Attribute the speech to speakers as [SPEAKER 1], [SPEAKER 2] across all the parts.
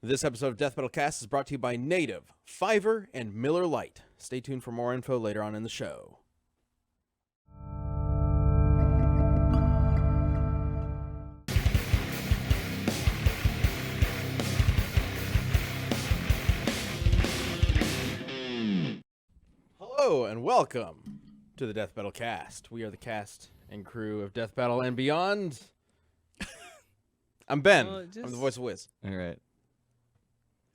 [SPEAKER 1] This episode of Death Metal Cast is brought to you by Native, Fiverr, and Miller Lite. Stay tuned for more info later on in the show. Hello and welcome to the Death Metal Cast. We are the cast and crew of Death Battle and Beyond. I'm Ben. I'm the voice of Wiz.
[SPEAKER 2] All right.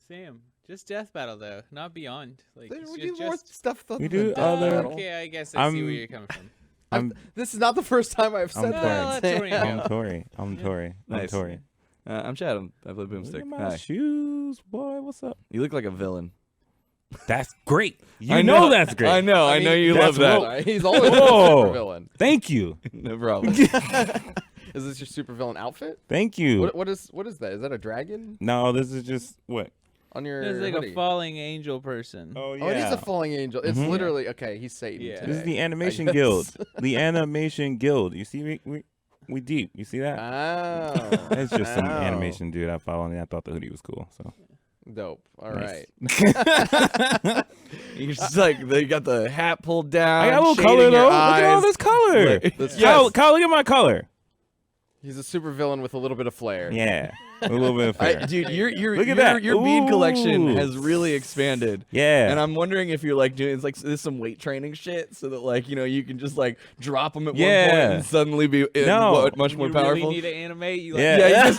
[SPEAKER 3] Sam, just Death Battle though, not Beyond. Like
[SPEAKER 1] We do more stuff than
[SPEAKER 4] We do
[SPEAKER 1] Death
[SPEAKER 4] other-
[SPEAKER 1] Battle.
[SPEAKER 3] Okay, I guess I see where you're coming from.
[SPEAKER 1] This is not the first time I've said that.
[SPEAKER 3] That's Tori.
[SPEAKER 4] I'm Tori. I'm
[SPEAKER 2] Nice.
[SPEAKER 4] Tori.
[SPEAKER 2] I'm Chad. I play
[SPEAKER 4] Look
[SPEAKER 2] Boomstick.
[SPEAKER 4] at my
[SPEAKER 2] Hi.
[SPEAKER 4] shoes, boy. What's up?
[SPEAKER 2] You look like a villain.
[SPEAKER 4] That's great. You
[SPEAKER 2] I
[SPEAKER 4] know that's great.
[SPEAKER 2] I know you
[SPEAKER 4] that's
[SPEAKER 2] love that.
[SPEAKER 1] He's always a
[SPEAKER 4] Whoa.
[SPEAKER 1] supervillain.
[SPEAKER 4] Thank you.
[SPEAKER 2] No problem.
[SPEAKER 1] Is this your supervillain outfit?
[SPEAKER 4] Thank you.
[SPEAKER 1] What is that? Is that a dragon
[SPEAKER 4] No, this is just what?
[SPEAKER 1] on your
[SPEAKER 3] There's like
[SPEAKER 1] hoodie?
[SPEAKER 3] a falling angel person.
[SPEAKER 4] Oh yeah.
[SPEAKER 1] Oh, it is a falling angel. It's
[SPEAKER 4] Mhm.
[SPEAKER 1] literally okay. He's Satan.
[SPEAKER 3] Yeah.
[SPEAKER 1] Today,
[SPEAKER 4] This is the animation
[SPEAKER 1] I guess.
[SPEAKER 4] guild. The animation guild. You see, we deep. You see that?
[SPEAKER 1] Oh,
[SPEAKER 4] It's just some
[SPEAKER 1] Ow.
[SPEAKER 4] animation dude I followed, and I thought the hoodie was cool. So
[SPEAKER 1] Dope. All
[SPEAKER 4] nice.
[SPEAKER 1] right.
[SPEAKER 2] You're just like they got the hat pulled down.
[SPEAKER 4] I got a little
[SPEAKER 2] shading
[SPEAKER 4] color
[SPEAKER 2] your
[SPEAKER 4] though. Look at all
[SPEAKER 2] eyes.
[SPEAKER 4] this color.
[SPEAKER 2] Like-
[SPEAKER 1] That's-
[SPEAKER 4] Kyle, look at my color.
[SPEAKER 1] He's a supervillain with a little bit of flair.
[SPEAKER 4] Yeah, a little bit of flair.
[SPEAKER 2] Dude,
[SPEAKER 4] Look at that.
[SPEAKER 2] your bead collection
[SPEAKER 4] Ooh.
[SPEAKER 2] has really expanded.
[SPEAKER 4] Yeah.
[SPEAKER 2] And I'm wondering if you're like doing there's some weight training shit so that like you can just like drop them at one point
[SPEAKER 4] Yeah.
[SPEAKER 2] and suddenly be
[SPEAKER 4] No.
[SPEAKER 2] much more
[SPEAKER 3] you
[SPEAKER 2] powerful.
[SPEAKER 3] really need to animate. You like,
[SPEAKER 4] Yeah.
[SPEAKER 2] Yeah, you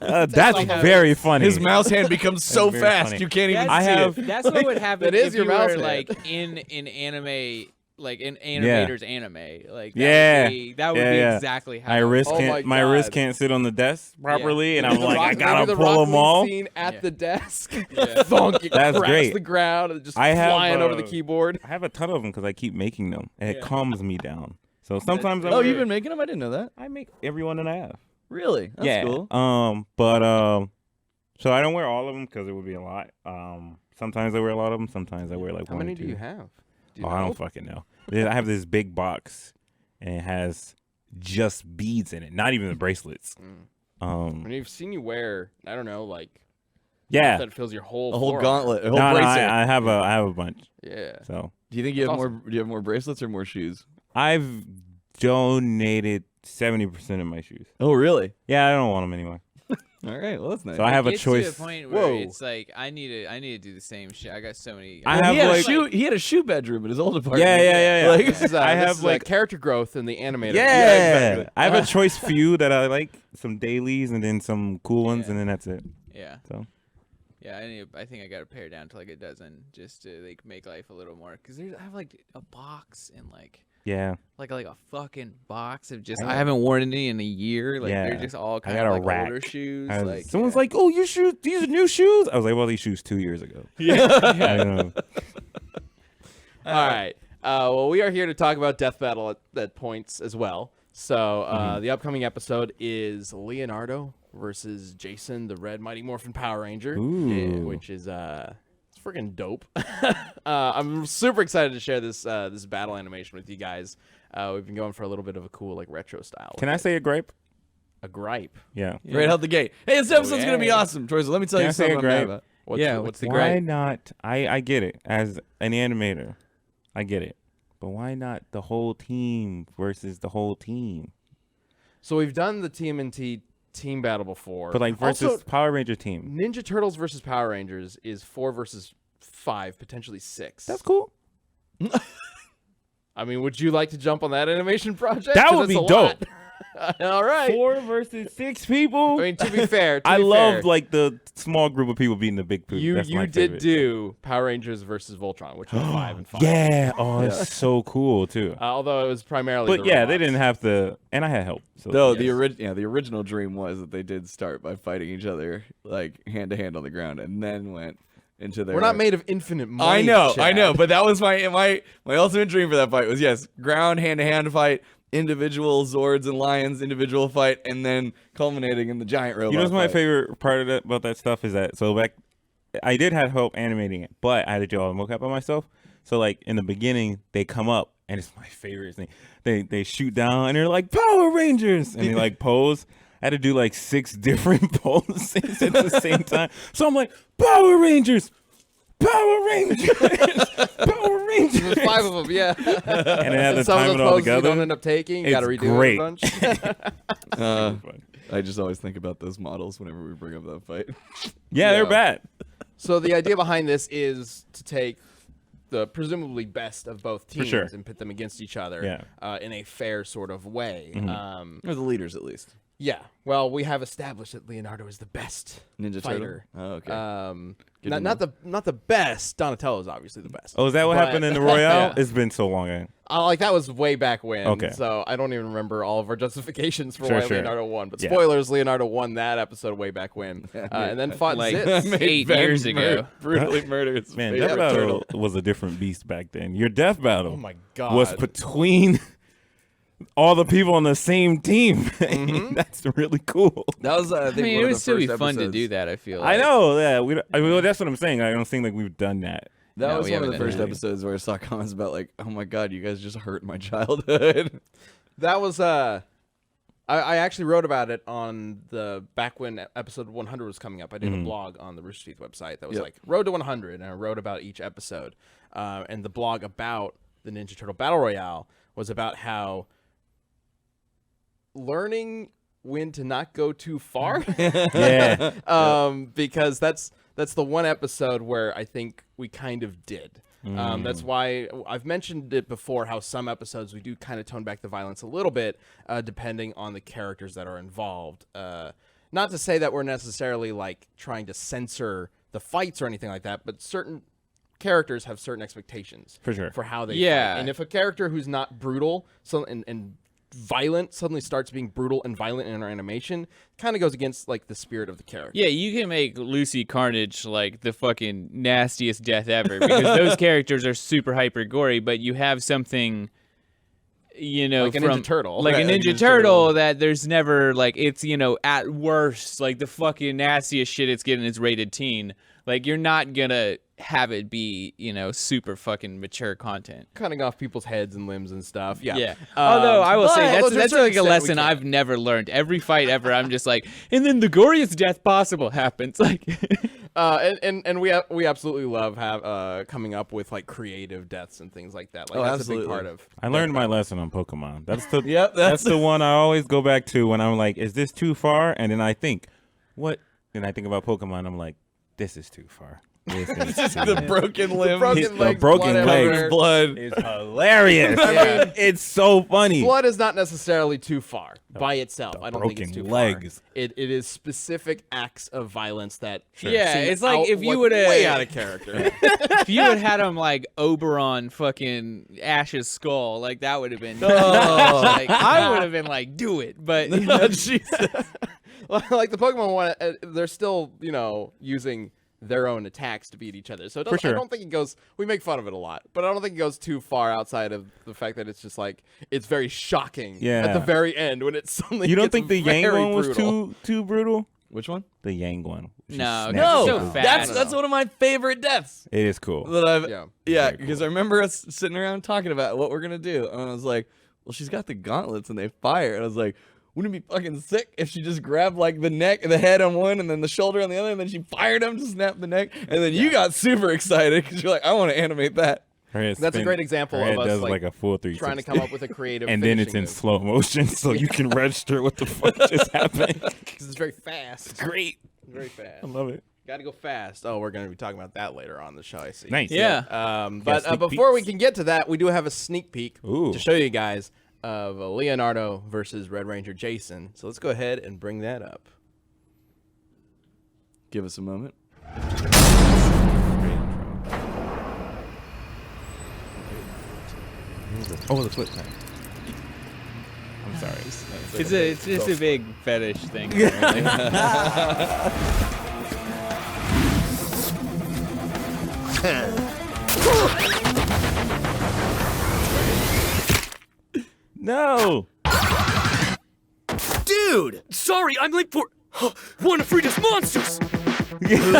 [SPEAKER 4] That's
[SPEAKER 3] like how
[SPEAKER 4] very funny.
[SPEAKER 2] His mouse hand becomes so
[SPEAKER 4] very
[SPEAKER 2] fast
[SPEAKER 4] funny.
[SPEAKER 2] you can't even
[SPEAKER 3] That's,
[SPEAKER 2] see
[SPEAKER 4] I have-
[SPEAKER 2] it.
[SPEAKER 3] that's what would happen
[SPEAKER 1] that is
[SPEAKER 3] if
[SPEAKER 1] your
[SPEAKER 3] you
[SPEAKER 1] mouse
[SPEAKER 3] were
[SPEAKER 1] hand.
[SPEAKER 3] like in anime, like in animator's anime. Like that
[SPEAKER 4] Yeah.
[SPEAKER 3] would be, that would
[SPEAKER 4] Yeah,
[SPEAKER 3] be
[SPEAKER 4] yeah.
[SPEAKER 3] exactly how.
[SPEAKER 4] My wrist
[SPEAKER 1] Oh
[SPEAKER 4] can't.
[SPEAKER 1] my
[SPEAKER 4] My wrist
[SPEAKER 1] God.
[SPEAKER 4] can't sit on the desk properly, and
[SPEAKER 1] Maybe
[SPEAKER 4] I'm
[SPEAKER 1] the
[SPEAKER 4] like,
[SPEAKER 1] Rock-
[SPEAKER 4] I gotta
[SPEAKER 1] maybe the
[SPEAKER 4] pull
[SPEAKER 1] Rock
[SPEAKER 4] them
[SPEAKER 1] Lee
[SPEAKER 4] all.
[SPEAKER 1] Scene at
[SPEAKER 3] Yeah.
[SPEAKER 1] the desk.
[SPEAKER 3] Yeah.
[SPEAKER 1] Thunk, you
[SPEAKER 4] That's
[SPEAKER 1] crash
[SPEAKER 4] great.
[SPEAKER 1] the ground and just
[SPEAKER 4] I have,
[SPEAKER 1] flying over the
[SPEAKER 4] uh,
[SPEAKER 1] keyboard.
[SPEAKER 4] I have a ton of them because I keep making them, and it
[SPEAKER 3] Yeah.
[SPEAKER 4] calms me down. So sometimes I
[SPEAKER 2] Oh,
[SPEAKER 4] wear-
[SPEAKER 2] you've been making them? I didn't know that.
[SPEAKER 4] I make every one that I have.
[SPEAKER 2] Really? That's
[SPEAKER 4] yeah.
[SPEAKER 2] cool.
[SPEAKER 4] So I don't wear all of them because it would be a lot. Sometimes I wear a lot of them. Sometimes I wear like
[SPEAKER 1] How
[SPEAKER 4] one or
[SPEAKER 1] many do
[SPEAKER 4] two.
[SPEAKER 1] you have? Do you
[SPEAKER 4] Oh, I
[SPEAKER 1] know?
[SPEAKER 4] don't fucking know. I have this big box, and it has just beads in it, not even the bracelets.
[SPEAKER 1] I mean, I've seen you wear, I don't know, like
[SPEAKER 4] Yeah.
[SPEAKER 1] that fills your whole
[SPEAKER 2] A whole
[SPEAKER 1] forearm.
[SPEAKER 2] gauntlet, a whole
[SPEAKER 4] No,
[SPEAKER 2] bracelet.
[SPEAKER 4] I have a bunch.
[SPEAKER 1] Yeah.
[SPEAKER 4] So
[SPEAKER 2] Do you think you have
[SPEAKER 1] That's
[SPEAKER 2] more? Do you have more bracelets or more shoes?
[SPEAKER 4] I've donated 70% of my shoes.
[SPEAKER 2] Oh, really?
[SPEAKER 4] Yeah, I don't want them anymore.
[SPEAKER 2] All right. Well, that's nice.
[SPEAKER 4] So I have a
[SPEAKER 3] Gets
[SPEAKER 4] choice.
[SPEAKER 3] to a point where
[SPEAKER 1] Whoa.
[SPEAKER 3] it's like I need to do the same shit. I got so many.
[SPEAKER 4] I
[SPEAKER 2] Well,
[SPEAKER 4] have
[SPEAKER 2] he had
[SPEAKER 4] like-
[SPEAKER 2] a shoe. He had a shoe bedroom in his old apartment.
[SPEAKER 4] Yeah.
[SPEAKER 2] Like,
[SPEAKER 1] This is,
[SPEAKER 4] I
[SPEAKER 1] this
[SPEAKER 4] have
[SPEAKER 1] is,
[SPEAKER 4] like
[SPEAKER 1] character growth in the animator.
[SPEAKER 4] yeah,
[SPEAKER 2] exactly.
[SPEAKER 4] I have a choice few that I like, some dailies and then some cool ones,
[SPEAKER 3] Yeah.
[SPEAKER 4] and then that's it.
[SPEAKER 3] Yeah.
[SPEAKER 4] So
[SPEAKER 3] Yeah, I think I got to pare down to like a dozen just to like make life a little more. Cause I have like a box and like
[SPEAKER 4] yeah,
[SPEAKER 3] a fucking box of just
[SPEAKER 4] I
[SPEAKER 3] I
[SPEAKER 4] know.
[SPEAKER 3] haven't worn any in a year. Like
[SPEAKER 4] Yeah.
[SPEAKER 3] they're just all kind
[SPEAKER 4] got
[SPEAKER 3] of
[SPEAKER 4] a
[SPEAKER 3] like
[SPEAKER 4] rack.
[SPEAKER 3] older shoes.
[SPEAKER 4] someone's
[SPEAKER 3] yeah.
[SPEAKER 4] like, "Oh, your shoes? These are new shoes?" I was like, "Well, these shoes 2 years ago."
[SPEAKER 2] yeah.
[SPEAKER 4] I don't know.
[SPEAKER 1] All right. Well, we are here to talk about Death Battle at points as well. So the upcoming episode is Leonardo versus Jason, the Red Mighty Morphin Power Ranger,
[SPEAKER 4] Ooh.
[SPEAKER 1] which is it's freaking dope. I'm super excited to share this this battle animation with you guys. We've been going for a little bit of a cool like retro style.
[SPEAKER 4] Can I say a gripe?
[SPEAKER 1] a gripe?
[SPEAKER 4] Yeah.
[SPEAKER 2] Right out the gate. Hey, this episode's gonna be
[SPEAKER 1] yeah.
[SPEAKER 2] awesome, Troy. So let me tell
[SPEAKER 4] Can
[SPEAKER 2] you
[SPEAKER 4] I say
[SPEAKER 2] something
[SPEAKER 4] a
[SPEAKER 2] I'm mad
[SPEAKER 4] gripe?
[SPEAKER 2] about.
[SPEAKER 1] What's
[SPEAKER 2] Yeah,
[SPEAKER 1] what's the
[SPEAKER 4] Why
[SPEAKER 1] gripe?
[SPEAKER 4] not? I get it as an animator. I get it. But why not the whole team versus the whole team?
[SPEAKER 1] So we've done the TMNT team battle before,
[SPEAKER 4] But like versus
[SPEAKER 1] Also,
[SPEAKER 4] Power Ranger team.
[SPEAKER 1] Ninja Turtles versus Power Rangers is 4 versus 5, potentially 6.
[SPEAKER 4] That's cool.
[SPEAKER 1] I mean, would you like to jump on that animation project?
[SPEAKER 4] That
[SPEAKER 1] 'Cause
[SPEAKER 4] would
[SPEAKER 1] it's
[SPEAKER 4] be
[SPEAKER 1] a lot.
[SPEAKER 4] dope.
[SPEAKER 1] All right.
[SPEAKER 4] 4 versus 6 people.
[SPEAKER 1] I mean, to be fair,
[SPEAKER 4] I love like the small group of people beating the big poop.
[SPEAKER 1] you.
[SPEAKER 4] That's my
[SPEAKER 1] You did
[SPEAKER 4] favorite.
[SPEAKER 1] do Power Rangers versus Voltron, which was 5 and 5.
[SPEAKER 4] Yeah. Oh, it's so cool too.
[SPEAKER 1] Although it was primarily.
[SPEAKER 4] But
[SPEAKER 1] the
[SPEAKER 4] yeah,
[SPEAKER 1] robots.
[SPEAKER 4] they didn't have to, and I had help. So
[SPEAKER 2] No,
[SPEAKER 1] Yes.
[SPEAKER 2] the original dream was that they did start by fighting each other like hand to hand on the ground, and then went into their.
[SPEAKER 1] We're not made of infinite money.
[SPEAKER 2] I know,
[SPEAKER 1] Chad.
[SPEAKER 2] but that was my ultimate dream for that fight was yes, ground hand to hand fight, individual Zords and Lions individual fight, and then culminating in the giant robot.
[SPEAKER 4] You know what's my
[SPEAKER 2] fight.
[SPEAKER 4] favorite part of that about that stuff is that I did have help animating it, but I had to do all the mocap by myself. So like in the beginning, they come up and it's my favorite thing. They shoot down and they're like Power Rangers and they like pose. I had to do like 6 different poses at the same time. So I'm like, Power Rangers, Power Rangers, Power Rangers.
[SPEAKER 3] There's 5 of them, yeah.
[SPEAKER 4] And then had to
[SPEAKER 1] Some
[SPEAKER 4] time
[SPEAKER 1] of
[SPEAKER 4] it
[SPEAKER 1] those
[SPEAKER 4] all
[SPEAKER 1] poses you
[SPEAKER 4] together.
[SPEAKER 1] don't end up taking. You got to
[SPEAKER 4] It's
[SPEAKER 1] redo
[SPEAKER 4] great.
[SPEAKER 1] it a bunch.
[SPEAKER 2] I just always think about those models whenever we bring up that fight.
[SPEAKER 4] Yeah, they're bad.
[SPEAKER 1] So the idea behind this is to take the presumably best of both teams
[SPEAKER 4] sure.
[SPEAKER 1] and pit them against each other in a fair sort of way.
[SPEAKER 2] Or the leaders, at least.
[SPEAKER 1] Yeah. Well, we have established that Leonardo is the best
[SPEAKER 2] Ninja
[SPEAKER 1] fighter.
[SPEAKER 2] Turtle? Oh, okay.
[SPEAKER 1] Not the best. Donatello is obviously the best.
[SPEAKER 4] Oh, is that what
[SPEAKER 1] But-
[SPEAKER 4] happened in the Royale?
[SPEAKER 1] Yeah.
[SPEAKER 4] It's been so long.
[SPEAKER 1] Like that was way back when.
[SPEAKER 4] Okay.
[SPEAKER 1] So I don't even remember all of our justifications for
[SPEAKER 4] Sure,
[SPEAKER 1] why
[SPEAKER 4] sure.
[SPEAKER 1] Leonardo won. But
[SPEAKER 4] Yeah.
[SPEAKER 1] spoilers: Leonardo won that episode way back when, and then fought
[SPEAKER 3] Like
[SPEAKER 1] Zitz.
[SPEAKER 3] 8 years ago.
[SPEAKER 2] Brutally murdered his
[SPEAKER 4] Man,
[SPEAKER 2] favorite
[SPEAKER 4] Death Battle
[SPEAKER 2] turtle.
[SPEAKER 4] was a different beast back then. Your Death Battle
[SPEAKER 1] Oh my god!
[SPEAKER 4] was between all the people on the same team. That's really cool.
[SPEAKER 2] That was, I
[SPEAKER 3] I
[SPEAKER 2] think,
[SPEAKER 3] mean,
[SPEAKER 2] one
[SPEAKER 3] it
[SPEAKER 2] of
[SPEAKER 3] would
[SPEAKER 2] the
[SPEAKER 3] still be
[SPEAKER 2] first
[SPEAKER 3] fun to
[SPEAKER 2] episodes.
[SPEAKER 3] do that, I feel
[SPEAKER 4] I
[SPEAKER 3] like.
[SPEAKER 4] know, yeah. That's what I'm saying. I don't think like we've done that.
[SPEAKER 2] That
[SPEAKER 3] No,
[SPEAKER 2] was
[SPEAKER 3] we
[SPEAKER 2] one of
[SPEAKER 3] haven't
[SPEAKER 2] the
[SPEAKER 3] done
[SPEAKER 2] first
[SPEAKER 3] that.
[SPEAKER 2] episodes where I saw comments about like, "Oh my god, you guys just hurt my childhood."
[SPEAKER 1] That was I actually wrote about it on the back when episode 100 was coming up. I did a blog on the Rooster Teeth website that was like Road to 100, and I wrote about each episode. And the blog about the Ninja Turtle Battle Royale was about how learning when to not go too far.
[SPEAKER 4] Yeah.
[SPEAKER 1] Because that's the one episode where I think we kind of did. That's why I've mentioned it before, how some episodes we do kind of tone back the violence a little bit, depending on the characters that are involved. Not to say that we're necessarily like trying to censor the fights or anything like that, but certain characters have certain expectations
[SPEAKER 4] For sure.
[SPEAKER 1] for how they
[SPEAKER 3] Yeah.
[SPEAKER 1] fight. And if a character who's not brutal and violent suddenly starts being brutal and violent in our animation, kind of goes against like the spirit of the character.
[SPEAKER 3] Yeah, you can make Lucy Carnage like the fucking nastiest death ever because those characters are super hyper gory, but you have something, you know,
[SPEAKER 1] Like a
[SPEAKER 3] from
[SPEAKER 1] Ninja Turtle.
[SPEAKER 3] like
[SPEAKER 2] Right,
[SPEAKER 3] a
[SPEAKER 2] like
[SPEAKER 3] Ninja
[SPEAKER 2] Ninja
[SPEAKER 3] Turtle
[SPEAKER 2] Turtle.
[SPEAKER 3] that there's never like it's, you know, at worst like the fucking nastiest shit it's getting is rated teen. Like you're not gonna have it be, you know, super fucking mature content.
[SPEAKER 1] Cutting off people's heads and limbs and stuff. Yeah.
[SPEAKER 3] Yeah. Although I will say
[SPEAKER 1] but to a
[SPEAKER 3] that's
[SPEAKER 1] certain
[SPEAKER 3] like a
[SPEAKER 1] extent we
[SPEAKER 3] lesson
[SPEAKER 1] can.
[SPEAKER 3] I've never learned. Every fight ever, I'm just like, and then the goriest death possible happens. Like,
[SPEAKER 1] And we absolutely love coming up with like creative deaths and things like that. Like
[SPEAKER 2] Oh,
[SPEAKER 1] that's
[SPEAKER 2] absolutely.
[SPEAKER 1] a big part of.
[SPEAKER 4] I learned my lesson on Pokemon. That's the
[SPEAKER 2] Yep,
[SPEAKER 4] that's the one I always go back to when I'm like, is this too far? And then I think, what? Then I think about Pokemon. I'm like, this is too far. This is too
[SPEAKER 2] The
[SPEAKER 4] far.
[SPEAKER 2] broken limb.
[SPEAKER 1] broken
[SPEAKER 4] The
[SPEAKER 1] legs,
[SPEAKER 4] broken
[SPEAKER 1] blood
[SPEAKER 4] legs.
[SPEAKER 1] everywhere.
[SPEAKER 2] blood.
[SPEAKER 4] It's hilarious.
[SPEAKER 1] Yeah.
[SPEAKER 4] It's so funny.
[SPEAKER 1] Blood is not necessarily too far by itself. I don't think it's
[SPEAKER 4] broken
[SPEAKER 1] too
[SPEAKER 4] legs.
[SPEAKER 1] far. It is specific acts of violence that
[SPEAKER 3] Yeah,
[SPEAKER 1] seem
[SPEAKER 3] it's like if you would've-
[SPEAKER 1] way out of character.
[SPEAKER 3] if you had him like Oberon fucking Ash's skull, like that would have been.
[SPEAKER 2] Oh.
[SPEAKER 3] Like, I would have been like, do it, but you know,
[SPEAKER 1] Like the Pokemon one, they're still using their own attacks to beat each other. So it doesn't,
[SPEAKER 4] sure.
[SPEAKER 1] I don't think it goes. We make fun of it a lot, but I don't think it goes too far outside of the fact that it's just like it's very shocking.
[SPEAKER 4] Yeah.
[SPEAKER 1] At the very end when it's suddenly.
[SPEAKER 4] You don't
[SPEAKER 1] gets
[SPEAKER 4] think the Yang
[SPEAKER 1] very
[SPEAKER 4] one was
[SPEAKER 1] brutal.
[SPEAKER 4] too brutal?
[SPEAKER 2] Which one?
[SPEAKER 4] The Yang one. She
[SPEAKER 3] No,
[SPEAKER 4] snapped
[SPEAKER 3] no,
[SPEAKER 4] it.
[SPEAKER 3] so fast.
[SPEAKER 2] That's one of my favorite deaths
[SPEAKER 4] It is cool.
[SPEAKER 2] that I've.
[SPEAKER 1] Yeah.
[SPEAKER 2] Yeah,
[SPEAKER 4] Very
[SPEAKER 2] because
[SPEAKER 4] cool.
[SPEAKER 2] I remember us sitting around talking about what we're gonna do, and I was like, "Well, she's got the gauntlets and they fire," and I was like, "Wouldn't it be fucking sick if she just grabbed like the neck, the head on one, and then the shoulder on the other, and then she fired him to snap the neck?" And then you got super excited because you're like, "I want to animate that."
[SPEAKER 4] Her head
[SPEAKER 1] That's a
[SPEAKER 4] spins-
[SPEAKER 1] great example
[SPEAKER 4] her
[SPEAKER 1] of
[SPEAKER 4] head
[SPEAKER 1] us
[SPEAKER 4] does
[SPEAKER 1] like,
[SPEAKER 4] like a full 360.
[SPEAKER 1] Trying to come up with a creative.
[SPEAKER 4] and then it's
[SPEAKER 1] finishing
[SPEAKER 4] in
[SPEAKER 1] move.
[SPEAKER 4] slow motion, so you can register what the fuck just happened.
[SPEAKER 1] 'Cause it's very fast.
[SPEAKER 4] Great.
[SPEAKER 1] Very fast.
[SPEAKER 4] I love it.
[SPEAKER 1] Got to go fast. Oh, we're going to be talking about that later on in the show, I see.
[SPEAKER 4] Nice.
[SPEAKER 3] Yeah.
[SPEAKER 1] But
[SPEAKER 4] sneak
[SPEAKER 1] before we
[SPEAKER 4] peeks.
[SPEAKER 1] can get to that, we do have a sneak peek
[SPEAKER 4] Ooh.
[SPEAKER 1] to show you guys of Leonardo versus Red Ranger Jason. So let's go ahead and bring that up.
[SPEAKER 2] Give us a moment.
[SPEAKER 4] Oh, the flip side. I'm sorry.
[SPEAKER 3] it's just a big fetish thing. Apparently.
[SPEAKER 5] No!
[SPEAKER 6] Dude! Sorry, I'm late for one of Frida's monsters!
[SPEAKER 5] Give me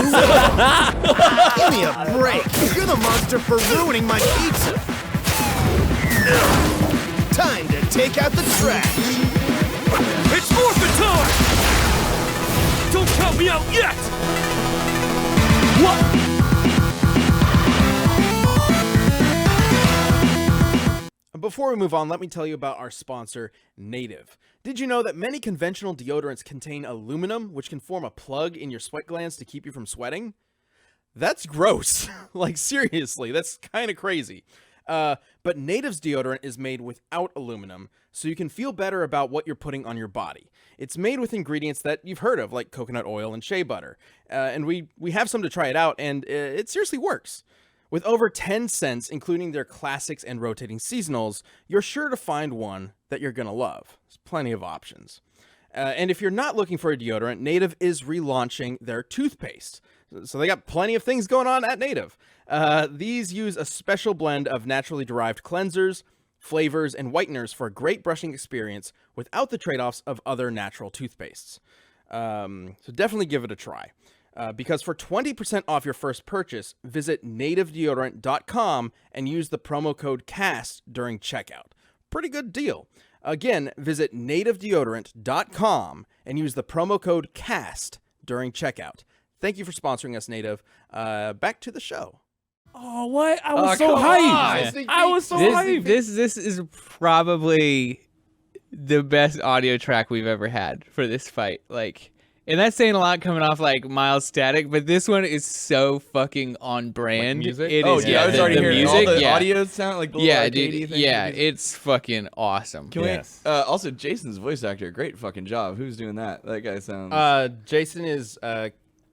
[SPEAKER 5] a break! You're the monster for ruining my pizza! Time to take out the trash!
[SPEAKER 6] It's morphin' time! count me out yet! What?
[SPEAKER 1] Before we move on, let me tell you about our sponsor, Native. Did you know that many conventional deodorants contain aluminum, which can form a plug in your sweat glands to keep you from sweating? That's gross. Like, seriously, that's kind of crazy. But Native's deodorant is made without aluminum, so you can feel better about what you're putting on your body. It's made with ingredients that you've heard of, like coconut oil and shea butter. And we have some to try it out, and it seriously works. With over 10 scents, including their classics and rotating seasonals, you're sure to find one that you're going to love. There's plenty of options. And if you're not looking for a deodorant, Native is relaunching their toothpaste. So they got plenty of things going on at Native. These use a special blend of naturally derived cleansers, flavors, and whiteners for a great brushing experience without the trade-offs of other natural toothpastes. So definitely give it a try. Because for 20% off your first purchase, visit nativedeodorant.com and use the promo code CAST during checkout. Pretty good deal. Again, visit nativedeodorant.com and use the promo code CAST during checkout. Thank you for sponsoring us, Native. Back to the show.
[SPEAKER 4] Oh, what? I was so hyped. I was so hyped.
[SPEAKER 3] This is probably the best audio track we've ever had for this fight. Like, and that's saying a lot coming off like Miles Static, but this one is so fucking on brand.
[SPEAKER 1] Like music?
[SPEAKER 3] It
[SPEAKER 2] Oh
[SPEAKER 3] is,
[SPEAKER 2] yeah, I was
[SPEAKER 3] the
[SPEAKER 2] already hearing
[SPEAKER 3] music,
[SPEAKER 2] all the
[SPEAKER 3] yeah.
[SPEAKER 2] audio sound like the little
[SPEAKER 3] Yeah,
[SPEAKER 2] arcadey
[SPEAKER 3] dude.
[SPEAKER 2] thing.
[SPEAKER 3] Yeah, it's fucking awesome.
[SPEAKER 2] Can
[SPEAKER 4] Yes.
[SPEAKER 2] we? Also, Jason's voice actor, great fucking job. Who's doing that? That guy sounds.
[SPEAKER 1] Jason is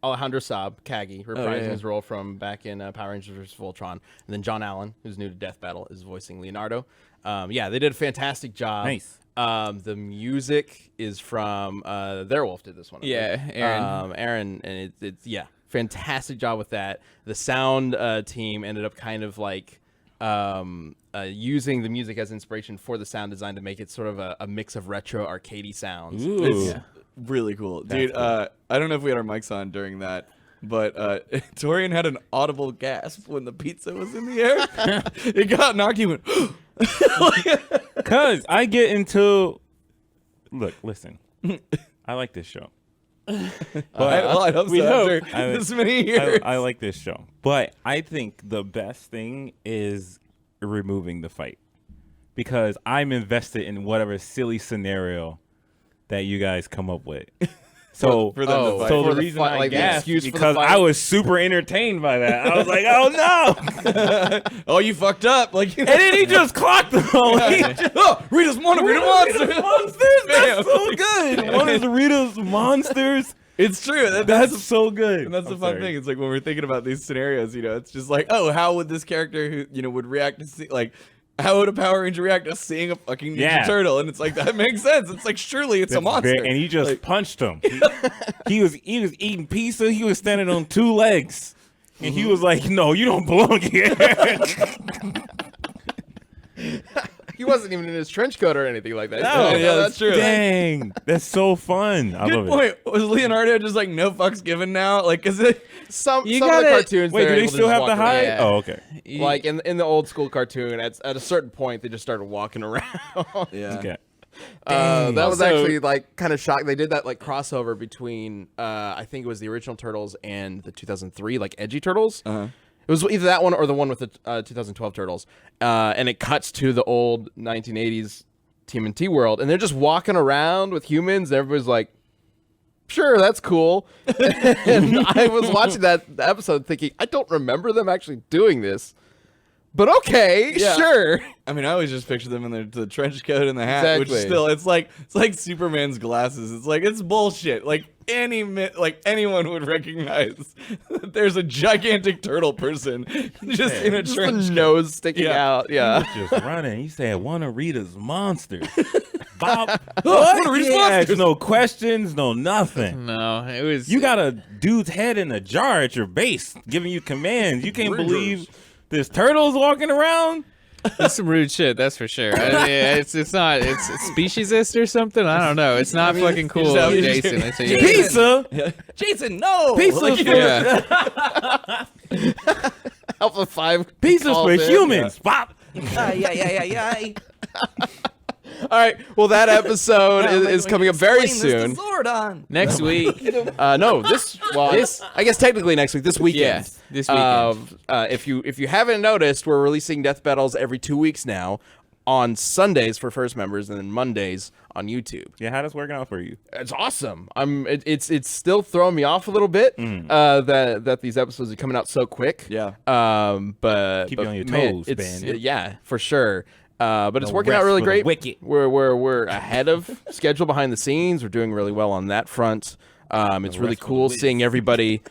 [SPEAKER 1] Alejandro Saab, Kagi, reprising
[SPEAKER 2] yeah.
[SPEAKER 1] his role from back in Power Rangers vs. Voltron. And then John Allen, who's new to Death Battle, is voicing Leonardo. Yeah, they did a fantastic job.
[SPEAKER 4] Nice.
[SPEAKER 1] The music is from Theirwolf did this one. I
[SPEAKER 3] Yeah,
[SPEAKER 1] believe.
[SPEAKER 3] Aaron.
[SPEAKER 1] Aaron, and it's yeah, fantastic job with that. The sound team ended up kind of like using the music as inspiration for the sound design to make it sort of a mix of retro arcadey sounds.
[SPEAKER 4] Ooh.
[SPEAKER 2] It's really cool, dude.
[SPEAKER 4] cool.
[SPEAKER 2] I don't know if we had our mics on during that, but Torian had an audible gasp when the pizza was in the air. It got knocked. He went.
[SPEAKER 4] Cause I get into. Look, listen. I like this show.
[SPEAKER 2] I hope
[SPEAKER 4] we
[SPEAKER 2] so.
[SPEAKER 4] hope.
[SPEAKER 2] After this many years.
[SPEAKER 4] I like this show, but I think the best thing is removing the fight because I'm invested in whatever silly scenario that you guys come up with. So
[SPEAKER 2] For them to fight.
[SPEAKER 4] so
[SPEAKER 1] For
[SPEAKER 4] the
[SPEAKER 1] the
[SPEAKER 4] reason
[SPEAKER 1] fight,
[SPEAKER 4] I
[SPEAKER 1] like the
[SPEAKER 4] gasped
[SPEAKER 1] excuse for the
[SPEAKER 4] because
[SPEAKER 1] fight.
[SPEAKER 4] I was super entertained by that. I was like, oh no!
[SPEAKER 2] Oh, you fucked up. Like,
[SPEAKER 4] And then he just clocked them.
[SPEAKER 2] oh, Rita's Monster. Rita Monster.
[SPEAKER 4] Monsters. That's so good. One of the Rita's monsters.
[SPEAKER 2] It's true.
[SPEAKER 4] That's so good.
[SPEAKER 2] And that's the
[SPEAKER 4] I'm
[SPEAKER 2] fun
[SPEAKER 4] sorry.
[SPEAKER 2] thing. It's like when we're thinking about these scenarios, it's just like, oh, how would this character who, would react to see, like, how would a Power Ranger react to seeing a fucking Ninja Turtle? And it's like, that makes sense. It's like, surely it's a
[SPEAKER 4] That's
[SPEAKER 2] monster.
[SPEAKER 4] and he just
[SPEAKER 2] Like,
[SPEAKER 4] punched him. He was eating pizza. He was standing on two legs, and he was like, "No, you don't belong here."
[SPEAKER 1] He wasn't even in his trench coat or anything like that.
[SPEAKER 4] No,
[SPEAKER 2] yeah, that's true.
[SPEAKER 4] Dang, that's so fun. I
[SPEAKER 2] Good
[SPEAKER 4] love
[SPEAKER 2] point.
[SPEAKER 4] it.
[SPEAKER 2] Was Leonardo just like no fucks given now? Like, is it?
[SPEAKER 1] Some
[SPEAKER 3] You
[SPEAKER 1] of the
[SPEAKER 3] gotta-
[SPEAKER 1] cartoons.
[SPEAKER 4] Wait,
[SPEAKER 1] they're
[SPEAKER 4] do they
[SPEAKER 1] able to
[SPEAKER 4] still
[SPEAKER 1] just
[SPEAKER 4] have
[SPEAKER 1] walk
[SPEAKER 4] to
[SPEAKER 1] around.
[SPEAKER 4] hide?
[SPEAKER 3] Yeah.
[SPEAKER 4] Oh, okay.
[SPEAKER 1] Like in the old school cartoon, at a certain point, they just started walking around.
[SPEAKER 2] Yeah.
[SPEAKER 4] Okay.
[SPEAKER 1] That was
[SPEAKER 3] Also-
[SPEAKER 1] actually like kind of shocked. They did that like crossover between I think it was the original Turtles and the 2003 like Edgy Turtles. It was either that one or the one with the 2012 Turtles. And it cuts to the old 1980s TMNT world, and they're just walking around with humans. And everybody's like, "Sure, that's cool." And I was watching that episode thinking, I don't remember them actually doing this. But okay,
[SPEAKER 2] Yeah.
[SPEAKER 1] sure.
[SPEAKER 2] I mean, I always just picture them in the trench coat and the hat, which is
[SPEAKER 1] Exactly.
[SPEAKER 2] still, it's like Superman's glasses. It's like, it's bullshit. Like anyone would recognize that there's a gigantic turtle person just in a
[SPEAKER 1] Just
[SPEAKER 2] trench
[SPEAKER 1] the nose sticking
[SPEAKER 2] Yeah.
[SPEAKER 1] out. Yeah.
[SPEAKER 4] Just running. He said, "One of Rita's monsters." Bob.
[SPEAKER 2] One of Rita's
[SPEAKER 4] He asked
[SPEAKER 2] monsters.
[SPEAKER 4] no questions, no nothing.
[SPEAKER 3] No, it was.
[SPEAKER 4] You got a dude's head in a jar at your base giving you commands. You can't believe there's turtles walking around.
[SPEAKER 3] That's some rude shit, that's for sure. I mean, it's not it's speciesist or something. I don't know. It's not fucking cool,
[SPEAKER 2] just-
[SPEAKER 3] Jason. I think.
[SPEAKER 4] Pizza.
[SPEAKER 2] Jason, no!
[SPEAKER 4] Pizza
[SPEAKER 2] Like,
[SPEAKER 4] for
[SPEAKER 3] Yeah.
[SPEAKER 1] Alpha 5.
[SPEAKER 4] pizza
[SPEAKER 1] calls
[SPEAKER 4] for
[SPEAKER 1] in.
[SPEAKER 4] humans. Pop.
[SPEAKER 1] All right. Well, that episode is coming up very soon.
[SPEAKER 3] Next week.
[SPEAKER 1] No, I guess technically next week. This weekend.
[SPEAKER 3] Yeah, this weekend.
[SPEAKER 1] If you haven't noticed, we're releasing Death Battles every 2 weeks now, on Sundays for first members and then Mondays on YouTube.
[SPEAKER 4] Yeah, how does working out for you?
[SPEAKER 1] It's awesome. It's still throwing me off a little bit that these episodes are coming out so quick.
[SPEAKER 2] Yeah.
[SPEAKER 1] But
[SPEAKER 4] Keep you on your
[SPEAKER 1] man,
[SPEAKER 4] toes,
[SPEAKER 1] it's,
[SPEAKER 4] man.
[SPEAKER 1] Yeah, for sure. But it's
[SPEAKER 4] No
[SPEAKER 1] working out
[SPEAKER 4] rest
[SPEAKER 1] really
[SPEAKER 4] for the
[SPEAKER 1] great.
[SPEAKER 4] wicked.
[SPEAKER 1] We're ahead of schedule behind the scenes. We're doing really well on that front. It's really
[SPEAKER 4] rest for
[SPEAKER 1] cool
[SPEAKER 4] the whiz.
[SPEAKER 1] seeing everybody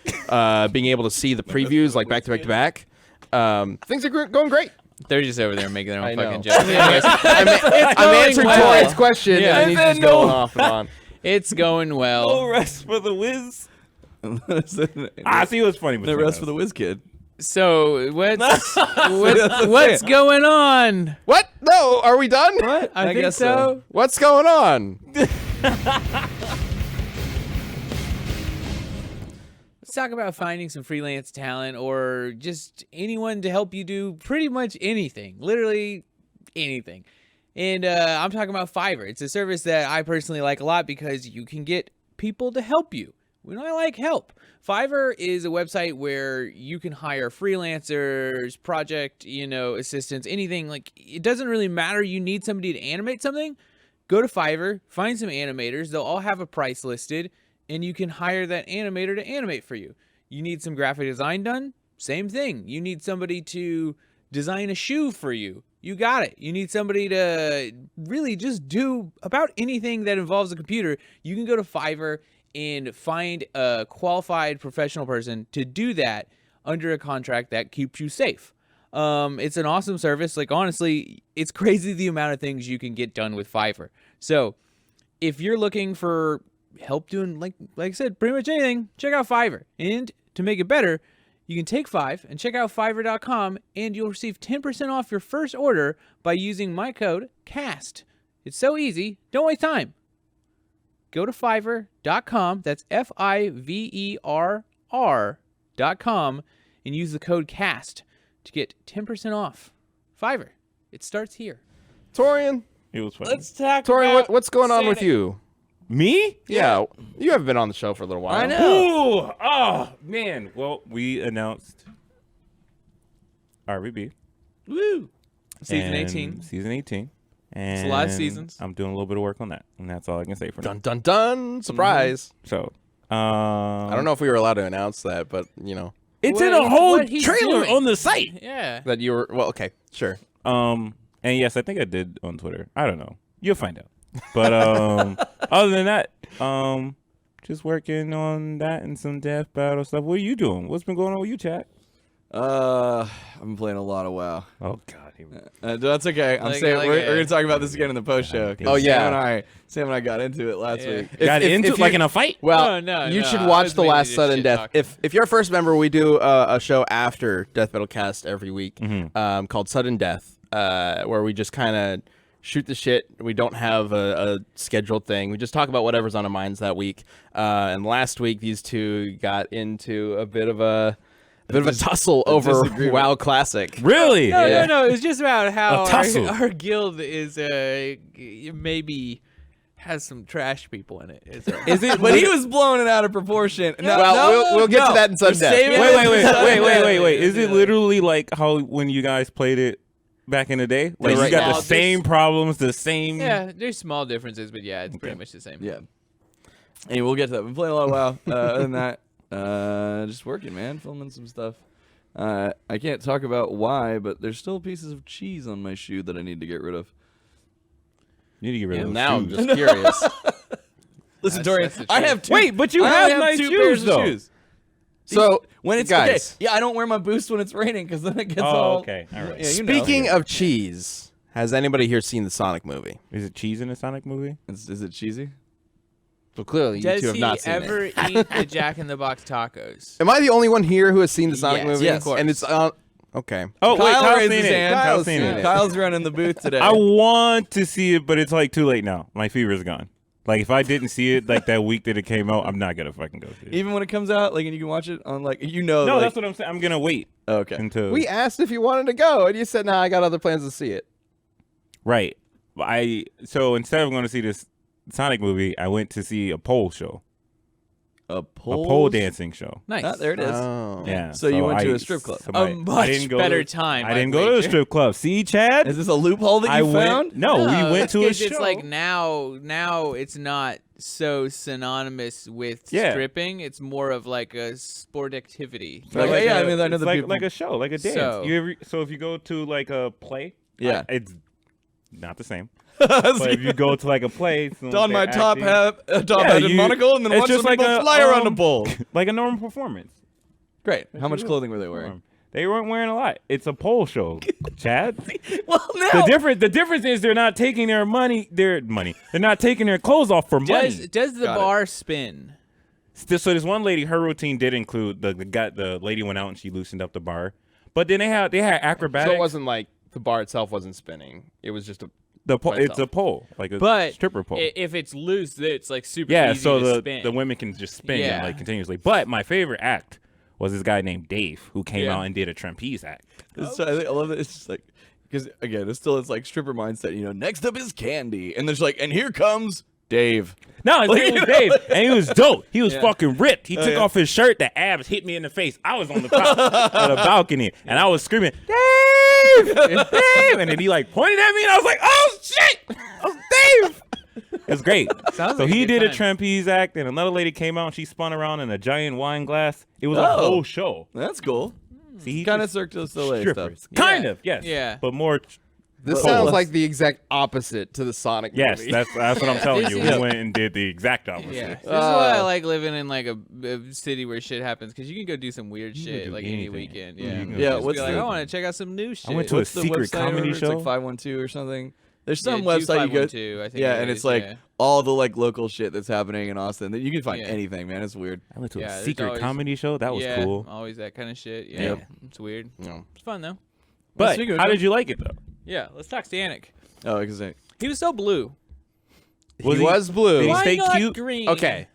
[SPEAKER 1] being able to see the previews like back to back to back. Things are going great.
[SPEAKER 3] They're just over there making their
[SPEAKER 1] I
[SPEAKER 3] own
[SPEAKER 1] know.
[SPEAKER 3] fucking jokes. Anyways,
[SPEAKER 1] I'm answering
[SPEAKER 3] well.
[SPEAKER 1] Torian's question,
[SPEAKER 3] Yeah.
[SPEAKER 1] and he's just going off and on.
[SPEAKER 3] it's going
[SPEAKER 4] No
[SPEAKER 3] well.
[SPEAKER 4] rest for the whiz.
[SPEAKER 2] The
[SPEAKER 4] I see what's funny. Between
[SPEAKER 2] rest
[SPEAKER 4] us.
[SPEAKER 2] for the whiz kid.
[SPEAKER 3] So what's going on?
[SPEAKER 1] What? No, are we done?
[SPEAKER 2] What?
[SPEAKER 3] I think
[SPEAKER 2] guess
[SPEAKER 3] so.
[SPEAKER 1] What's going on?
[SPEAKER 3] Let's talk about finding some freelance talent or just anyone to help you do pretty much anything, literally anything. And I'm talking about Fiverr. It's a service that I personally like a lot because you can get people to help you. When I like help. Fiverr is a website where you can hire freelancers, project, assistants, anything. Like, it doesn't really matter. You need somebody to animate something. Go to Fiverr, find some animators. They'll all have a price listed, and you can hire that animator to animate for you. You need some graphic design done? Same thing. You need somebody to design a shoe for you. You got it. You need somebody to really just do about anything that involves a computer. You can go to Fiverr and find a qualified professional person to do that under a contract that keeps you safe. It's an awesome service. Like, honestly, it's crazy the amount of things you can get done with Fiverr. So if you're looking for help doing, like I said, pretty much anything, check out Fiverr. And to make it better, you can take 5 and check out Fiverr.com, and you'll receive 10% off your first order by using my code CAST. It's so easy. Don't waste time. Go to Fiverr.com, that's Fiverr.com, and use the code CAST to get 10% off. Fiverr. It starts here.
[SPEAKER 1] Torian,
[SPEAKER 4] It was funny.
[SPEAKER 3] Let's talk
[SPEAKER 1] Torian, what's going on with
[SPEAKER 3] Santa.
[SPEAKER 1] you?
[SPEAKER 4] Me?
[SPEAKER 1] Yeah, you haven't been on the show for a little while.
[SPEAKER 2] I know.
[SPEAKER 4] Ooh, oh man. Well, we announced RBB.
[SPEAKER 3] Woo! Season
[SPEAKER 4] and
[SPEAKER 3] 18.
[SPEAKER 4] Season 18. And
[SPEAKER 3] a lot of seasons.
[SPEAKER 4] I'm doing a little bit of work on that, and that's all I can say for now.
[SPEAKER 1] Dun dun dun! Surprise.
[SPEAKER 4] So,
[SPEAKER 1] I don't know if we were allowed to announce that, but
[SPEAKER 4] It's
[SPEAKER 3] What-
[SPEAKER 4] in a whole
[SPEAKER 3] what he's
[SPEAKER 4] trailer
[SPEAKER 3] doing.
[SPEAKER 4] on the site.
[SPEAKER 3] Yeah.
[SPEAKER 1] that you were. Well, okay, sure.
[SPEAKER 4] And yes, I think I did on Twitter. I don't know. You'll find out. But other than that, just working on that and some death battle stuff. What are you doing? What's been going on with you, chat?
[SPEAKER 2] I've been playing a lot of WoW.
[SPEAKER 4] Oh God. Here we go.
[SPEAKER 2] That's okay. I'm
[SPEAKER 3] Like-
[SPEAKER 2] saying
[SPEAKER 3] like
[SPEAKER 2] we're
[SPEAKER 3] a-
[SPEAKER 2] gonna talk about this again in the post show.
[SPEAKER 4] Oh,
[SPEAKER 1] yeah.
[SPEAKER 2] Sam and I got into it last
[SPEAKER 3] Yeah.
[SPEAKER 2] week.
[SPEAKER 4] Got
[SPEAKER 1] if
[SPEAKER 4] into
[SPEAKER 1] you-
[SPEAKER 4] like in a fight?
[SPEAKER 1] Well,
[SPEAKER 3] No,
[SPEAKER 1] you
[SPEAKER 3] no,
[SPEAKER 1] should
[SPEAKER 3] I
[SPEAKER 1] watch
[SPEAKER 3] was
[SPEAKER 1] The
[SPEAKER 3] mainly
[SPEAKER 1] Last
[SPEAKER 3] just
[SPEAKER 1] Sudden
[SPEAKER 3] shit
[SPEAKER 1] Death.
[SPEAKER 3] talking.
[SPEAKER 1] If you're a first member, we do a show after Death Battle Cast every week, called Sudden Death, where we just kind of shoot the shit. We don't have a scheduled thing. We just talk about whatever's on our minds that week. And last week, these two got into a bit of a tussle over
[SPEAKER 2] disagreement.
[SPEAKER 1] WoW Classic.
[SPEAKER 4] Really?
[SPEAKER 3] No,
[SPEAKER 1] Yeah.
[SPEAKER 3] no. It's just about how
[SPEAKER 4] tussle.
[SPEAKER 3] our guild is maybe has some trash people in it.
[SPEAKER 4] Is it?
[SPEAKER 2] But he was blowing it out of proportion. No,
[SPEAKER 1] Well, we'll get to that in
[SPEAKER 2] We're
[SPEAKER 1] Sudden Death.
[SPEAKER 2] saving
[SPEAKER 4] Wait,
[SPEAKER 2] it
[SPEAKER 4] wait,
[SPEAKER 2] for
[SPEAKER 4] wait,
[SPEAKER 2] Sudden
[SPEAKER 4] wait, wait,
[SPEAKER 2] Death.
[SPEAKER 4] wait, wait. Is it literally like how when you guys played it back in the day? Like
[SPEAKER 1] Right
[SPEAKER 4] you got
[SPEAKER 1] now,
[SPEAKER 4] the same problems, the same.
[SPEAKER 3] Yeah, there's small differences, but yeah, it's pretty much the same.
[SPEAKER 2] Yeah. Anyway, we'll get to that. We've been playing a lot of WoW. Other than that, just working, man, filming some stuff. I can't talk about why, but there's still pieces of cheese on my shoe that I need to get rid of.
[SPEAKER 4] You need to get rid of those
[SPEAKER 1] Now I'm
[SPEAKER 4] shoes.
[SPEAKER 1] just curious.
[SPEAKER 2] Listen,
[SPEAKER 3] That's
[SPEAKER 2] Dorian,
[SPEAKER 3] the
[SPEAKER 2] I
[SPEAKER 3] truth.
[SPEAKER 2] have two.
[SPEAKER 4] Wait, but you
[SPEAKER 2] I
[SPEAKER 4] have
[SPEAKER 2] only
[SPEAKER 4] nice
[SPEAKER 2] two
[SPEAKER 4] shoes,
[SPEAKER 2] pairs
[SPEAKER 4] though.
[SPEAKER 2] of shoes.
[SPEAKER 1] So,
[SPEAKER 2] When it's
[SPEAKER 1] guys,
[SPEAKER 2] okay. Yeah, I don't wear my boots when it's raining because then it gets
[SPEAKER 4] Oh,
[SPEAKER 2] all.
[SPEAKER 4] okay. All right.
[SPEAKER 2] Yeah, you know.
[SPEAKER 1] speaking of cheese, has anybody here seen the Sonic movie?
[SPEAKER 4] Is it cheese in the Sonic movie?
[SPEAKER 2] Is it cheesy?
[SPEAKER 1] Well, clearly you
[SPEAKER 3] Does
[SPEAKER 1] two have
[SPEAKER 3] he
[SPEAKER 1] not seen
[SPEAKER 3] ever
[SPEAKER 1] it.
[SPEAKER 3] eat the Jack in the Box tacos?
[SPEAKER 1] Am I the only one here who has seen the Sonic
[SPEAKER 3] Yes,
[SPEAKER 1] movie?
[SPEAKER 2] yes. of
[SPEAKER 3] course.
[SPEAKER 1] And it's okay.
[SPEAKER 4] Oh wait,
[SPEAKER 2] Kyle
[SPEAKER 4] Kyle's
[SPEAKER 2] raised
[SPEAKER 4] seen
[SPEAKER 2] his
[SPEAKER 4] it.
[SPEAKER 2] hand.
[SPEAKER 4] Kyle's seen
[SPEAKER 1] it.
[SPEAKER 2] Kyle's running the booth today.
[SPEAKER 4] I want to see it, but it's like too late now. My fever's gone. Like if I didn't see it like that week that it came out, I'm not gonna fucking go see it.
[SPEAKER 2] Even when it comes out, like, and you can watch it on, like,
[SPEAKER 4] No,
[SPEAKER 2] like,
[SPEAKER 4] that's what I'm saying. I'm gonna wait
[SPEAKER 2] okay.
[SPEAKER 4] until
[SPEAKER 1] We asked if you wanted to go, and you said, "Nah, I got other plans to see it."
[SPEAKER 4] right. So instead of going to see this Sonic movie, I went to see a pole show,
[SPEAKER 2] A
[SPEAKER 4] a pole dancing show.
[SPEAKER 3] Nice.
[SPEAKER 2] Ah, there it is.
[SPEAKER 1] Oh.
[SPEAKER 4] Yeah.
[SPEAKER 2] So you went to a strip club.
[SPEAKER 3] A much better time.
[SPEAKER 4] I didn't go to a strip club. See, Chad?
[SPEAKER 2] Is this a loophole that you found?
[SPEAKER 4] No, we went to a show.
[SPEAKER 3] It's like now it's not so synonymous with
[SPEAKER 4] Yeah.
[SPEAKER 3] stripping. It's more of like a sport activity.
[SPEAKER 2] Like, I mean, I know
[SPEAKER 4] it's
[SPEAKER 2] the
[SPEAKER 4] like,
[SPEAKER 2] people.
[SPEAKER 4] like a show, like a dance.
[SPEAKER 3] So-
[SPEAKER 4] So if you go to like a play,
[SPEAKER 2] Yeah.
[SPEAKER 4] it's not the same. But if you go to like a play,
[SPEAKER 2] Don my top hat, top
[SPEAKER 4] Yeah,
[SPEAKER 2] hat and
[SPEAKER 4] you-
[SPEAKER 2] monocle, and then
[SPEAKER 4] it's
[SPEAKER 2] watch
[SPEAKER 4] just
[SPEAKER 2] some
[SPEAKER 4] like
[SPEAKER 2] people
[SPEAKER 4] a,
[SPEAKER 2] fly around a pole.
[SPEAKER 4] like a normal performance.
[SPEAKER 2] Great. How much clothing were they wearing?
[SPEAKER 4] They weren't wearing a lot. It's a pole show, Chad.
[SPEAKER 2] Well, now
[SPEAKER 4] The difference is they're not taking their money. They're not taking their clothes off for money.
[SPEAKER 3] Does the
[SPEAKER 2] Got it.
[SPEAKER 3] bar spin?
[SPEAKER 4] So this one lady, her routine did include the lady went out and she loosened up the bar, but then they had acrobatics.
[SPEAKER 1] So it wasn't like the bar itself wasn't spinning. It was just a
[SPEAKER 4] It's a pole, like a
[SPEAKER 3] But
[SPEAKER 4] stripper pole.
[SPEAKER 3] If it's loose, it's like super
[SPEAKER 4] Yeah,
[SPEAKER 3] easy
[SPEAKER 4] so
[SPEAKER 3] to
[SPEAKER 4] the
[SPEAKER 3] spin.
[SPEAKER 4] the women can just spin
[SPEAKER 3] Yeah.
[SPEAKER 4] like continuously. But my favorite act was this guy named Dave who came
[SPEAKER 3] Yeah.
[SPEAKER 4] out and did a trapeze act.
[SPEAKER 2] I love it. It's just like, because again, it's like stripper mindset. Next up is Candy, and there's like, and here comes Dave.
[SPEAKER 4] No, his name was Dave, and he was dope. He was
[SPEAKER 3] Yeah.
[SPEAKER 4] fucking ripped. He took off his shirt. The abs hit me in the face. I was on the top of the balcony, and I was screaming, Dave, Dave, and then he like pointed at me, and I was like, oh shit, oh Dave. It was great.
[SPEAKER 3] Sounds
[SPEAKER 4] So
[SPEAKER 3] like a
[SPEAKER 4] he
[SPEAKER 3] good
[SPEAKER 4] did a
[SPEAKER 3] time.
[SPEAKER 4] trapeze act, and another lady came out, and she spun around in a giant wine glass. It was a
[SPEAKER 2] Oh.
[SPEAKER 4] whole show.
[SPEAKER 2] That's cool.
[SPEAKER 4] See, he
[SPEAKER 2] Kind of
[SPEAKER 4] just-
[SPEAKER 2] Cirque du Soleil stuff.
[SPEAKER 4] strippers. Kind of, yes.
[SPEAKER 3] Yeah.
[SPEAKER 4] But more.
[SPEAKER 1] This
[SPEAKER 4] Cool.
[SPEAKER 1] sounds like the exact opposite to the Sonic
[SPEAKER 4] Yes,
[SPEAKER 1] movie.
[SPEAKER 4] that's what I'm telling you.
[SPEAKER 3] This
[SPEAKER 4] We
[SPEAKER 3] is-
[SPEAKER 4] went and did the exact opposite.
[SPEAKER 3] Yeah, this is why I like living in like a city where shit happens because you can go do some weird
[SPEAKER 4] can
[SPEAKER 3] shit
[SPEAKER 4] do
[SPEAKER 3] like any
[SPEAKER 4] anything.
[SPEAKER 3] weekend.
[SPEAKER 4] You
[SPEAKER 3] Yeah,
[SPEAKER 4] can go
[SPEAKER 2] Yeah,
[SPEAKER 3] Just
[SPEAKER 2] what's
[SPEAKER 3] be like,
[SPEAKER 2] the-
[SPEAKER 3] I want to check out some new shit.
[SPEAKER 4] went to a
[SPEAKER 2] What's the
[SPEAKER 4] secret
[SPEAKER 2] website
[SPEAKER 4] comedy
[SPEAKER 2] or It's
[SPEAKER 4] show?
[SPEAKER 2] like 512 or something. There's some
[SPEAKER 3] Yeah,
[SPEAKER 2] website you go.
[SPEAKER 3] 2512, I think
[SPEAKER 2] Yeah,
[SPEAKER 3] it
[SPEAKER 2] and
[SPEAKER 3] is,
[SPEAKER 2] it's like
[SPEAKER 3] yeah.
[SPEAKER 2] all the like local shit that's happening in Austin. You can find
[SPEAKER 3] Yeah.
[SPEAKER 2] anything, man. It's weird.
[SPEAKER 4] I went to
[SPEAKER 3] Yeah,
[SPEAKER 4] a
[SPEAKER 3] there's
[SPEAKER 4] secret
[SPEAKER 3] always-
[SPEAKER 4] comedy show. That was
[SPEAKER 3] yeah,
[SPEAKER 4] cool.
[SPEAKER 3] always that kind of shit. Yeah,
[SPEAKER 2] Yep.
[SPEAKER 3] it's weird.
[SPEAKER 1] No.
[SPEAKER 3] It's fun though.
[SPEAKER 4] But
[SPEAKER 2] speaking of
[SPEAKER 4] how
[SPEAKER 2] shows-
[SPEAKER 4] did you like it though?
[SPEAKER 3] Yeah, let's talk Stanek.
[SPEAKER 2] Oh, because
[SPEAKER 3] He was so blue.
[SPEAKER 1] He was blue.
[SPEAKER 4] Did he
[SPEAKER 3] Why
[SPEAKER 4] stay
[SPEAKER 3] not
[SPEAKER 4] cute?
[SPEAKER 3] green?
[SPEAKER 1] Okay.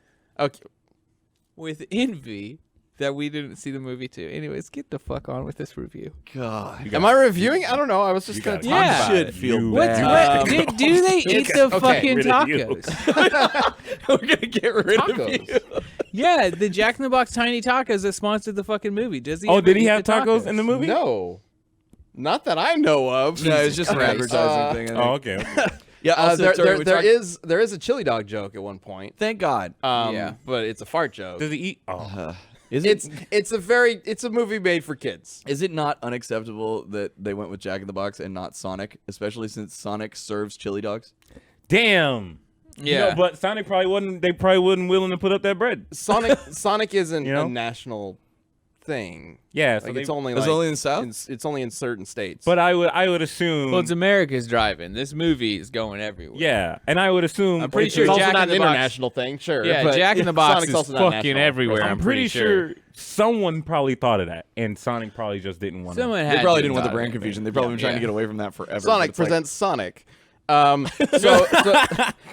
[SPEAKER 3] With envy that we didn't see the movie too. Anyways, get the fuck on with this review.
[SPEAKER 2] God.
[SPEAKER 1] Am I reviewing? I don't know. I was just going to talk
[SPEAKER 3] Yeah.
[SPEAKER 1] about
[SPEAKER 2] Should
[SPEAKER 1] it.
[SPEAKER 2] feel
[SPEAKER 3] What?
[SPEAKER 2] bad.
[SPEAKER 3] Do they eat the
[SPEAKER 1] okay,
[SPEAKER 3] fucking
[SPEAKER 4] rid of you.
[SPEAKER 3] tacos?
[SPEAKER 2] We're gonna get rid of
[SPEAKER 1] Tacos.
[SPEAKER 2] you.
[SPEAKER 3] Yeah, the Jack in the Box tiny tacos that sponsored the fucking movie. Does he?
[SPEAKER 4] Oh,
[SPEAKER 3] ever
[SPEAKER 4] did he
[SPEAKER 3] eat
[SPEAKER 4] have
[SPEAKER 3] the
[SPEAKER 4] tacos in the movie?
[SPEAKER 1] No. Not that I know of.
[SPEAKER 2] No, it's just an
[SPEAKER 1] Okay,
[SPEAKER 2] advertising thing. I think.
[SPEAKER 4] Oh, okay.
[SPEAKER 2] Yeah. Also,
[SPEAKER 1] there is a chili dog joke at one point.
[SPEAKER 2] Thank God.
[SPEAKER 3] Yeah.
[SPEAKER 1] But it's a fart joke.
[SPEAKER 4] Does he eat? Oh,
[SPEAKER 2] Is
[SPEAKER 1] It's a movie made for kids.
[SPEAKER 2] Is it not unacceptable that they went with Jack in the Box and not Sonic, especially since Sonic serves chili dogs?
[SPEAKER 4] damn.
[SPEAKER 3] Yeah.
[SPEAKER 4] No, but Sonic probably wasn't. They probably wasn't willing to put up that bread.
[SPEAKER 1] Sonic isn't
[SPEAKER 4] You know?
[SPEAKER 1] a national thing.
[SPEAKER 4] Yeah, so
[SPEAKER 1] Like
[SPEAKER 4] they,
[SPEAKER 1] it's only
[SPEAKER 2] It's
[SPEAKER 1] like
[SPEAKER 2] only in the South?
[SPEAKER 1] It's only in certain states.
[SPEAKER 4] But I would assume.
[SPEAKER 3] Well, it's America's driving. This movie is going everywhere.
[SPEAKER 4] yeah, and I would assume.
[SPEAKER 3] I'm pretty
[SPEAKER 1] it's
[SPEAKER 3] sure
[SPEAKER 1] also
[SPEAKER 3] Jack
[SPEAKER 1] not
[SPEAKER 3] in
[SPEAKER 1] an
[SPEAKER 3] the Box-
[SPEAKER 1] international thing. Sure.
[SPEAKER 3] Yeah,
[SPEAKER 1] but
[SPEAKER 3] Jack in the Box
[SPEAKER 1] Sonic's
[SPEAKER 3] is
[SPEAKER 1] also not
[SPEAKER 3] fucking
[SPEAKER 1] national.
[SPEAKER 3] everywhere.
[SPEAKER 4] I'm pretty sure someone probably thought of that, and Sonic probably just didn't want to.
[SPEAKER 3] Someone
[SPEAKER 2] They
[SPEAKER 3] had
[SPEAKER 2] probably
[SPEAKER 3] to
[SPEAKER 2] didn't want the
[SPEAKER 3] thought
[SPEAKER 2] brand
[SPEAKER 3] of it.
[SPEAKER 2] confusion. They've probably been trying to
[SPEAKER 3] Yeah.
[SPEAKER 2] get away from that forever.
[SPEAKER 1] Sonic
[SPEAKER 2] but it's like-
[SPEAKER 1] presents Sonic.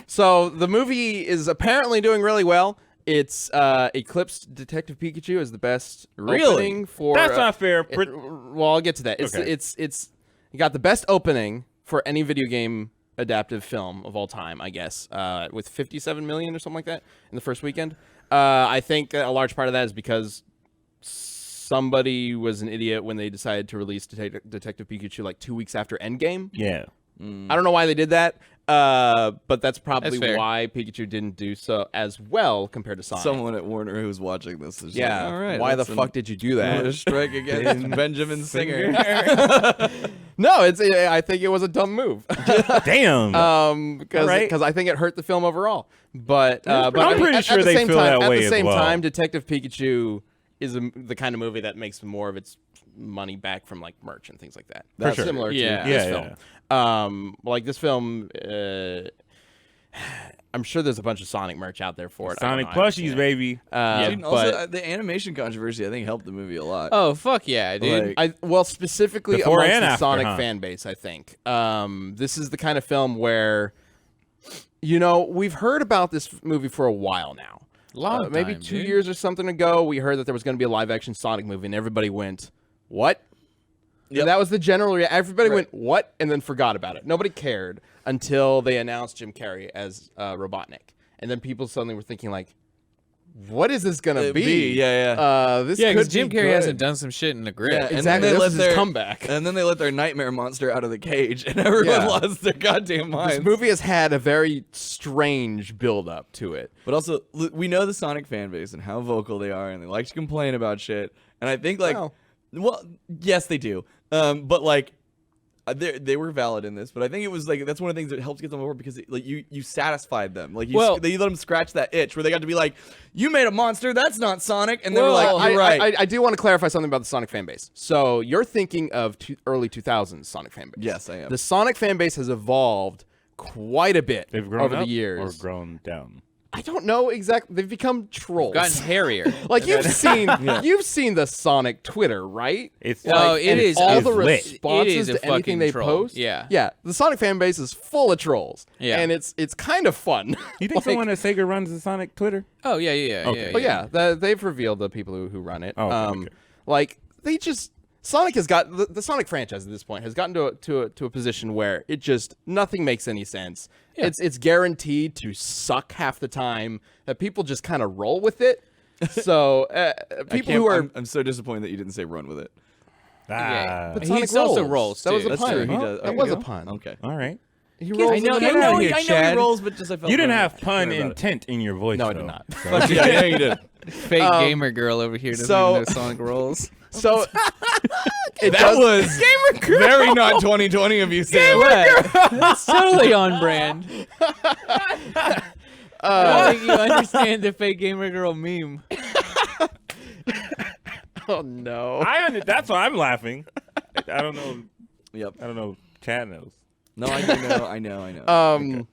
[SPEAKER 1] So the movie is apparently doing really well. It's eclipsed Detective Pikachu as the best
[SPEAKER 2] Really?
[SPEAKER 1] opening for.
[SPEAKER 4] That's not fair.
[SPEAKER 1] Well, I'll get to that.
[SPEAKER 4] Okay.
[SPEAKER 1] It's you got the best opening for any video game adaptive film of all time, I guess, with 57 million or something like that in the first weekend. I think a large part of that is because somebody was an idiot when they decided to release Detective Pikachu like 2 weeks after Endgame.
[SPEAKER 4] Yeah.
[SPEAKER 1] I don't know why they did that, but that's probably
[SPEAKER 3] That's fair.
[SPEAKER 1] why Pikachu didn't do so as well compared to Sonic.
[SPEAKER 2] Someone at Warner who's watching this is
[SPEAKER 1] yeah.
[SPEAKER 2] like, all right.
[SPEAKER 1] why the
[SPEAKER 2] that's
[SPEAKER 1] fuck did you do
[SPEAKER 2] a
[SPEAKER 1] that?
[SPEAKER 2] strike against Benjamin Singer?
[SPEAKER 1] No, I think it was a dumb move.
[SPEAKER 4] Damn.
[SPEAKER 1] Because
[SPEAKER 4] Alright.
[SPEAKER 1] I think it hurt the film overall. But
[SPEAKER 4] I'm
[SPEAKER 1] I mean,
[SPEAKER 4] pretty
[SPEAKER 1] at
[SPEAKER 4] sure
[SPEAKER 1] the
[SPEAKER 4] they
[SPEAKER 1] same
[SPEAKER 4] feel
[SPEAKER 1] time,
[SPEAKER 4] that
[SPEAKER 1] at
[SPEAKER 4] way
[SPEAKER 1] the
[SPEAKER 4] as
[SPEAKER 1] same
[SPEAKER 4] well.
[SPEAKER 1] time, Detective Pikachu is the kind of movie that makes more of its money back from like merch and things like that. That's
[SPEAKER 4] sure.
[SPEAKER 1] similar
[SPEAKER 3] Yeah.
[SPEAKER 1] to this
[SPEAKER 4] Yeah,
[SPEAKER 1] film. Like this film, I'm sure there's a bunch of Sonic merch out there for it. I don't
[SPEAKER 4] Sonic
[SPEAKER 1] know, I haven't seen
[SPEAKER 4] plushies,
[SPEAKER 1] it.
[SPEAKER 4] baby.
[SPEAKER 2] And also,
[SPEAKER 1] But
[SPEAKER 2] the animation controversy, I think, helped the movie a lot.
[SPEAKER 3] Oh fuck yeah, dude!
[SPEAKER 2] Like-
[SPEAKER 1] specifically
[SPEAKER 4] Before
[SPEAKER 1] amongst
[SPEAKER 4] and
[SPEAKER 1] the
[SPEAKER 4] after,
[SPEAKER 1] Sonic
[SPEAKER 4] huh?
[SPEAKER 1] fan base, I think this is the kind of film where, we've heard about this movie for a while now.
[SPEAKER 3] Long
[SPEAKER 1] Maybe
[SPEAKER 3] time,
[SPEAKER 1] 2
[SPEAKER 3] dude.
[SPEAKER 1] years or something ago, we heard that there was going to be a live-action Sonic movie, and everybody went, "What?"
[SPEAKER 2] Yep.
[SPEAKER 1] That was the general reaction. Everybody went, what? And then forgot about it. Nobody cared until they announced Jim Carrey as Robotnik. And then people suddenly were thinking, like, what is this going to be?
[SPEAKER 2] Yeah.
[SPEAKER 1] This
[SPEAKER 3] Yeah, because
[SPEAKER 1] could
[SPEAKER 3] Jim
[SPEAKER 1] be
[SPEAKER 3] Carrey
[SPEAKER 1] good.
[SPEAKER 3] hasn't done some shit in a grip.
[SPEAKER 2] Yeah, and
[SPEAKER 1] Exactly.
[SPEAKER 2] then they
[SPEAKER 1] This
[SPEAKER 2] let
[SPEAKER 1] is his
[SPEAKER 2] their
[SPEAKER 1] comeback.
[SPEAKER 2] And then they let their nightmare monster out of the cage, and everyone
[SPEAKER 1] Yeah.
[SPEAKER 2] lost their goddamn minds.
[SPEAKER 1] This movie has had a very strange build-up to it.
[SPEAKER 2] But also, we know the Sonic fan base and how vocal they are, and they like to complain about shit. And I think, like, well, yes, they do. But like, they were valid in this. But I think it was like that's one of the things that helps get them over because like you satisfied them. Like you let them scratch that itch where they got to be like, you made a monster, that's not Sonic, and they were like, you're right.
[SPEAKER 1] I do want to clarify something about the Sonic fan base. So you're thinking of early 2000s Sonic fan base.
[SPEAKER 2] Yes, I am.
[SPEAKER 1] The Sonic fan base has evolved quite a bit
[SPEAKER 4] They've grown
[SPEAKER 1] over
[SPEAKER 4] up
[SPEAKER 1] the years.
[SPEAKER 4] or grown down.
[SPEAKER 1] I don't know exactly. They've become trolls.
[SPEAKER 3] Gotten hairier.
[SPEAKER 1] Like you've seen the Sonic Twitter, right?
[SPEAKER 4] It's
[SPEAKER 3] it is
[SPEAKER 1] all
[SPEAKER 4] it's
[SPEAKER 1] the
[SPEAKER 4] lit.
[SPEAKER 1] responses
[SPEAKER 3] It is a
[SPEAKER 1] to anything
[SPEAKER 3] fucking
[SPEAKER 1] they
[SPEAKER 3] troll.
[SPEAKER 1] post.
[SPEAKER 3] Yeah.
[SPEAKER 1] The Sonic fan base is full of trolls.
[SPEAKER 3] Yeah.
[SPEAKER 1] and it's kind of fun.
[SPEAKER 4] You think someone at Sega runs the Sonic Twitter?
[SPEAKER 3] Oh yeah.
[SPEAKER 4] Okay.
[SPEAKER 1] But yeah, they've revealed the people who run it.
[SPEAKER 4] Oh, okay.
[SPEAKER 1] Like they just Sonic has got the Sonic franchise at this point has gotten to a position where it just nothing makes any sense.
[SPEAKER 3] Yeah.
[SPEAKER 1] It's guaranteed to suck half the time. That people just kind of roll with it. So people who are
[SPEAKER 2] I'm so disappointed that you didn't say run with it.
[SPEAKER 4] Ah.
[SPEAKER 1] but
[SPEAKER 3] He
[SPEAKER 1] Sonic
[SPEAKER 3] also
[SPEAKER 1] rolls.
[SPEAKER 3] rolls,
[SPEAKER 1] That was
[SPEAKER 3] too.
[SPEAKER 1] a
[SPEAKER 2] That's
[SPEAKER 1] pun.
[SPEAKER 2] true, he does.
[SPEAKER 1] That
[SPEAKER 2] There
[SPEAKER 1] was
[SPEAKER 2] you
[SPEAKER 1] a
[SPEAKER 2] go.
[SPEAKER 1] pun.
[SPEAKER 2] Okay.
[SPEAKER 4] All right.
[SPEAKER 1] He rolls.
[SPEAKER 3] I know,
[SPEAKER 1] with a
[SPEAKER 3] get
[SPEAKER 1] pun.
[SPEAKER 3] out of here,
[SPEAKER 2] I know
[SPEAKER 3] Chad.
[SPEAKER 2] he rolls, but just I felt
[SPEAKER 4] You didn't
[SPEAKER 2] bad.
[SPEAKER 4] have pun
[SPEAKER 2] Sorry about it.
[SPEAKER 4] intent in your voice.
[SPEAKER 1] No, I
[SPEAKER 4] though.
[SPEAKER 1] did not.
[SPEAKER 2] Fuck yeah, yeah, you did.
[SPEAKER 3] Fake gamer girl over here doesn't
[SPEAKER 1] So-
[SPEAKER 3] even know Sonic rolls.
[SPEAKER 1] So
[SPEAKER 2] That was very not 2020 of you, Sam.
[SPEAKER 3] That's totally on brand. I don't think you understand the fake gamer girl meme.
[SPEAKER 1] oh no.
[SPEAKER 4] That's why I'm laughing. I don't know.
[SPEAKER 2] Yep.
[SPEAKER 4] I don't know. Chad knows.
[SPEAKER 2] No, I do know. I know.